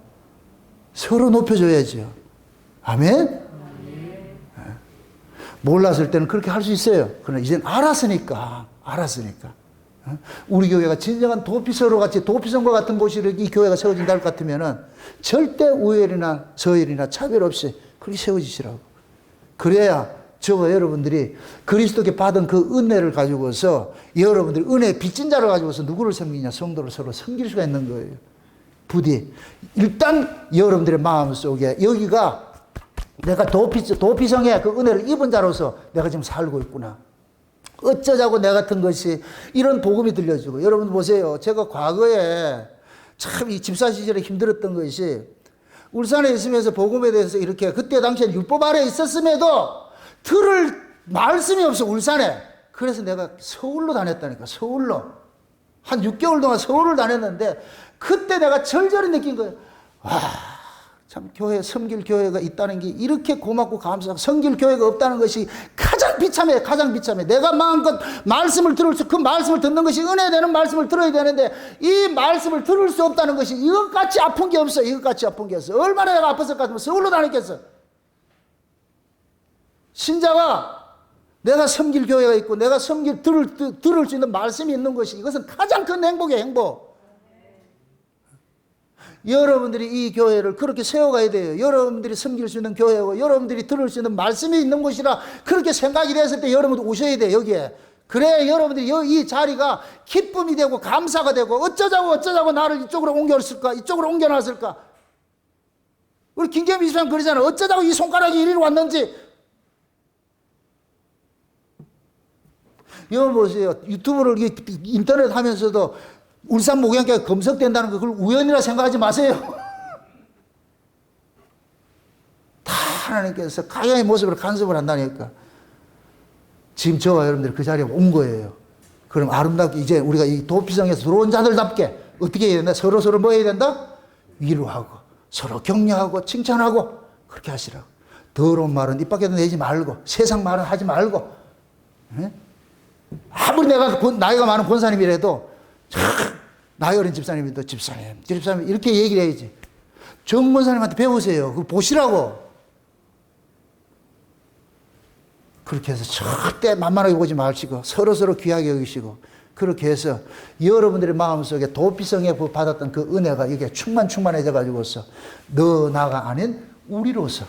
서로 높여줘야죠. 아멘? 몰랐을 때는 그렇게 할 수 있어요. 그러나 이제는 알았으니까. 우리 교회가 진정한 도피서로 같이 도피성과 같은 곳이 이 교회가 세워진다 할 것 같으면은 절대 우열이나 서열이나 차별 없이 그렇게 세워지시라고. 그래야 저와 여러분들이 그리스도께 받은 그 은혜를 가지고서 여러분들이 은혜의 빚진 자를 가지고서 누구를 섬기냐? 성도를 서로 섬길 수가 있는 거예요. 부디 일단 여러분들의 마음속에 여기가 내가 도피성에 그 은혜를 입은 자로서 내가 지금 살고 있구나. 어쩌자고 내 같은 것이 이런 복음이 들려주고. 여러분 보세요. 제가 과거에 참 이 집사 시절에 힘들었던 것이 울산에 있으면서 복음에 대해서 이렇게 그때 당시에 율법 아래에 있었음에도 들을 말씀이 없어 울산에. 그래서 내가 서울로 다녔다니까. 서울로. 한 6개월 동안 서울을 다녔는데 그때 내가 절절히 느낀 거예요. 참 교회, 섬길 교회가 있다는 게 이렇게 고맙고 감사하고 섬길 교회가 없다는 것이 가장 비참해. 내가 마음껏 말씀을 들을 수, 그 말씀을 듣는 것이 은혜되는 말씀을 들어야 되는데 이 말씀을 들을 수 없다는 것이 이것같이 아픈 게 없어. 얼마나 내가 아팠을까 하면 서울로 다녔겠어. 신자가 내가 섬길 교회가 있고 내가 들을 수 있는 말씀이 있는 것이 이것은 가장 큰 행복이에요. 행복. 여러분들이 이 교회를 그렇게 세워가야 돼요. 여러분들이 섬길 수 있는 교회고 여러분들이 들을 수 있는 말씀이 있는 곳이라 그렇게 생각이 됐을 때 여러분들 오셔야 돼요. 여기에. 그래 여러분들이 이 자리가 기쁨이 되고 감사가 되고 어쩌자고 나를 이쪽으로 옮겨놨을까. 우리 김경미 집사님 그러잖아요. 어쩌자고 이 손가락이 이리로 왔는지. 여러분 보세요. 유튜브를 인터넷 하면서도 울산 목양교회가 검색된다는 거 그걸 우연이라 생각하지 마세요. 다 하나님께서 가야의 모습으로 간섭을 한다니까. 지금 저와 여러분들이 그 자리에 온 거예요. 그럼 아름답게 이제 우리가 이 도피성에서 들어온 자들답게 어떻게 해야 된다? 서로 뭐 해야 된다? 위로하고 서로 격려하고 칭찬하고 그렇게 하시라고. 더러운 말은 입 밖에도 내지 말고 세상 말은 하지 말고. 네? 아무리 내가 나이가 많은 권사님이라도 나이 어린 집사님도 집사님 이렇게 얘기를 해야지. 정권사님한테 배우세요. 그거 보시라고. 그렇게 해서 절대 만만하게 보지 마시고 서로 귀하게 여기시고 그렇게 해서 여러분들의 마음속에 도피성에 받았던 그 은혜가 이게 충만해져 가지고서 너 나가 아닌 우리로서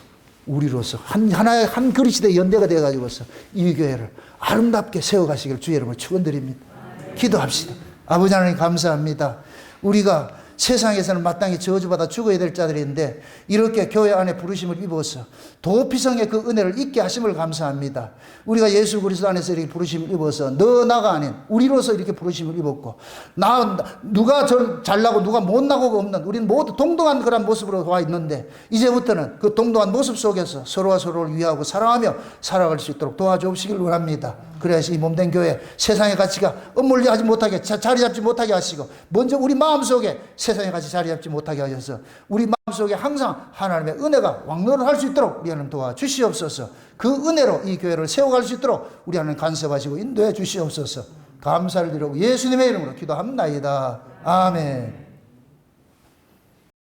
하나의 한 그릇이 돼 연대가 되어 가지고서 이 교회를 아름답게 세워가시길 주의 이름으로 축원드립니다. 기도합시다. 아버지 하나님 감사합니다. 우리가 세상에서는 마땅히 저주받아 죽어야 될 자들인데 이렇게 교회 안에 부르심을 입어서 도피성의 그 은혜를 잊게 하심을 감사합니다. 우리가 예수 그리스도 안에서 이렇게 부르심을 입어서 너 나가 아닌 우리로서 이렇게 부르심을 입었고 누가 잘나고 누가 못나고가 없는 우리는 모두 동등한 그런 모습으로 와 있는데 이제부터는 그 동등한 모습 속에서 서로가 서로를 위하고 사랑하며 살아갈 수 있도록 도와주시길 원합니다. 그래서 이 몸된 교회 세상의 가치가 엇물리하지 못하게 자리 잡지 못하게 하시고 먼저 우리 마음속에 세상의 가치 자리 잡지 못하게 하셔서 우리 마음속에 항상 하나님의 은혜가 왕노를 할 수 있도록 우리 하나님 도와주시옵소서. 그 은혜로 이 교회를 세워갈 수 있도록 우리 하나님 간섭하시고 인도해 주시옵소서. 감사를 드리고 예수님의 이름으로 기도합나이다. 아멘.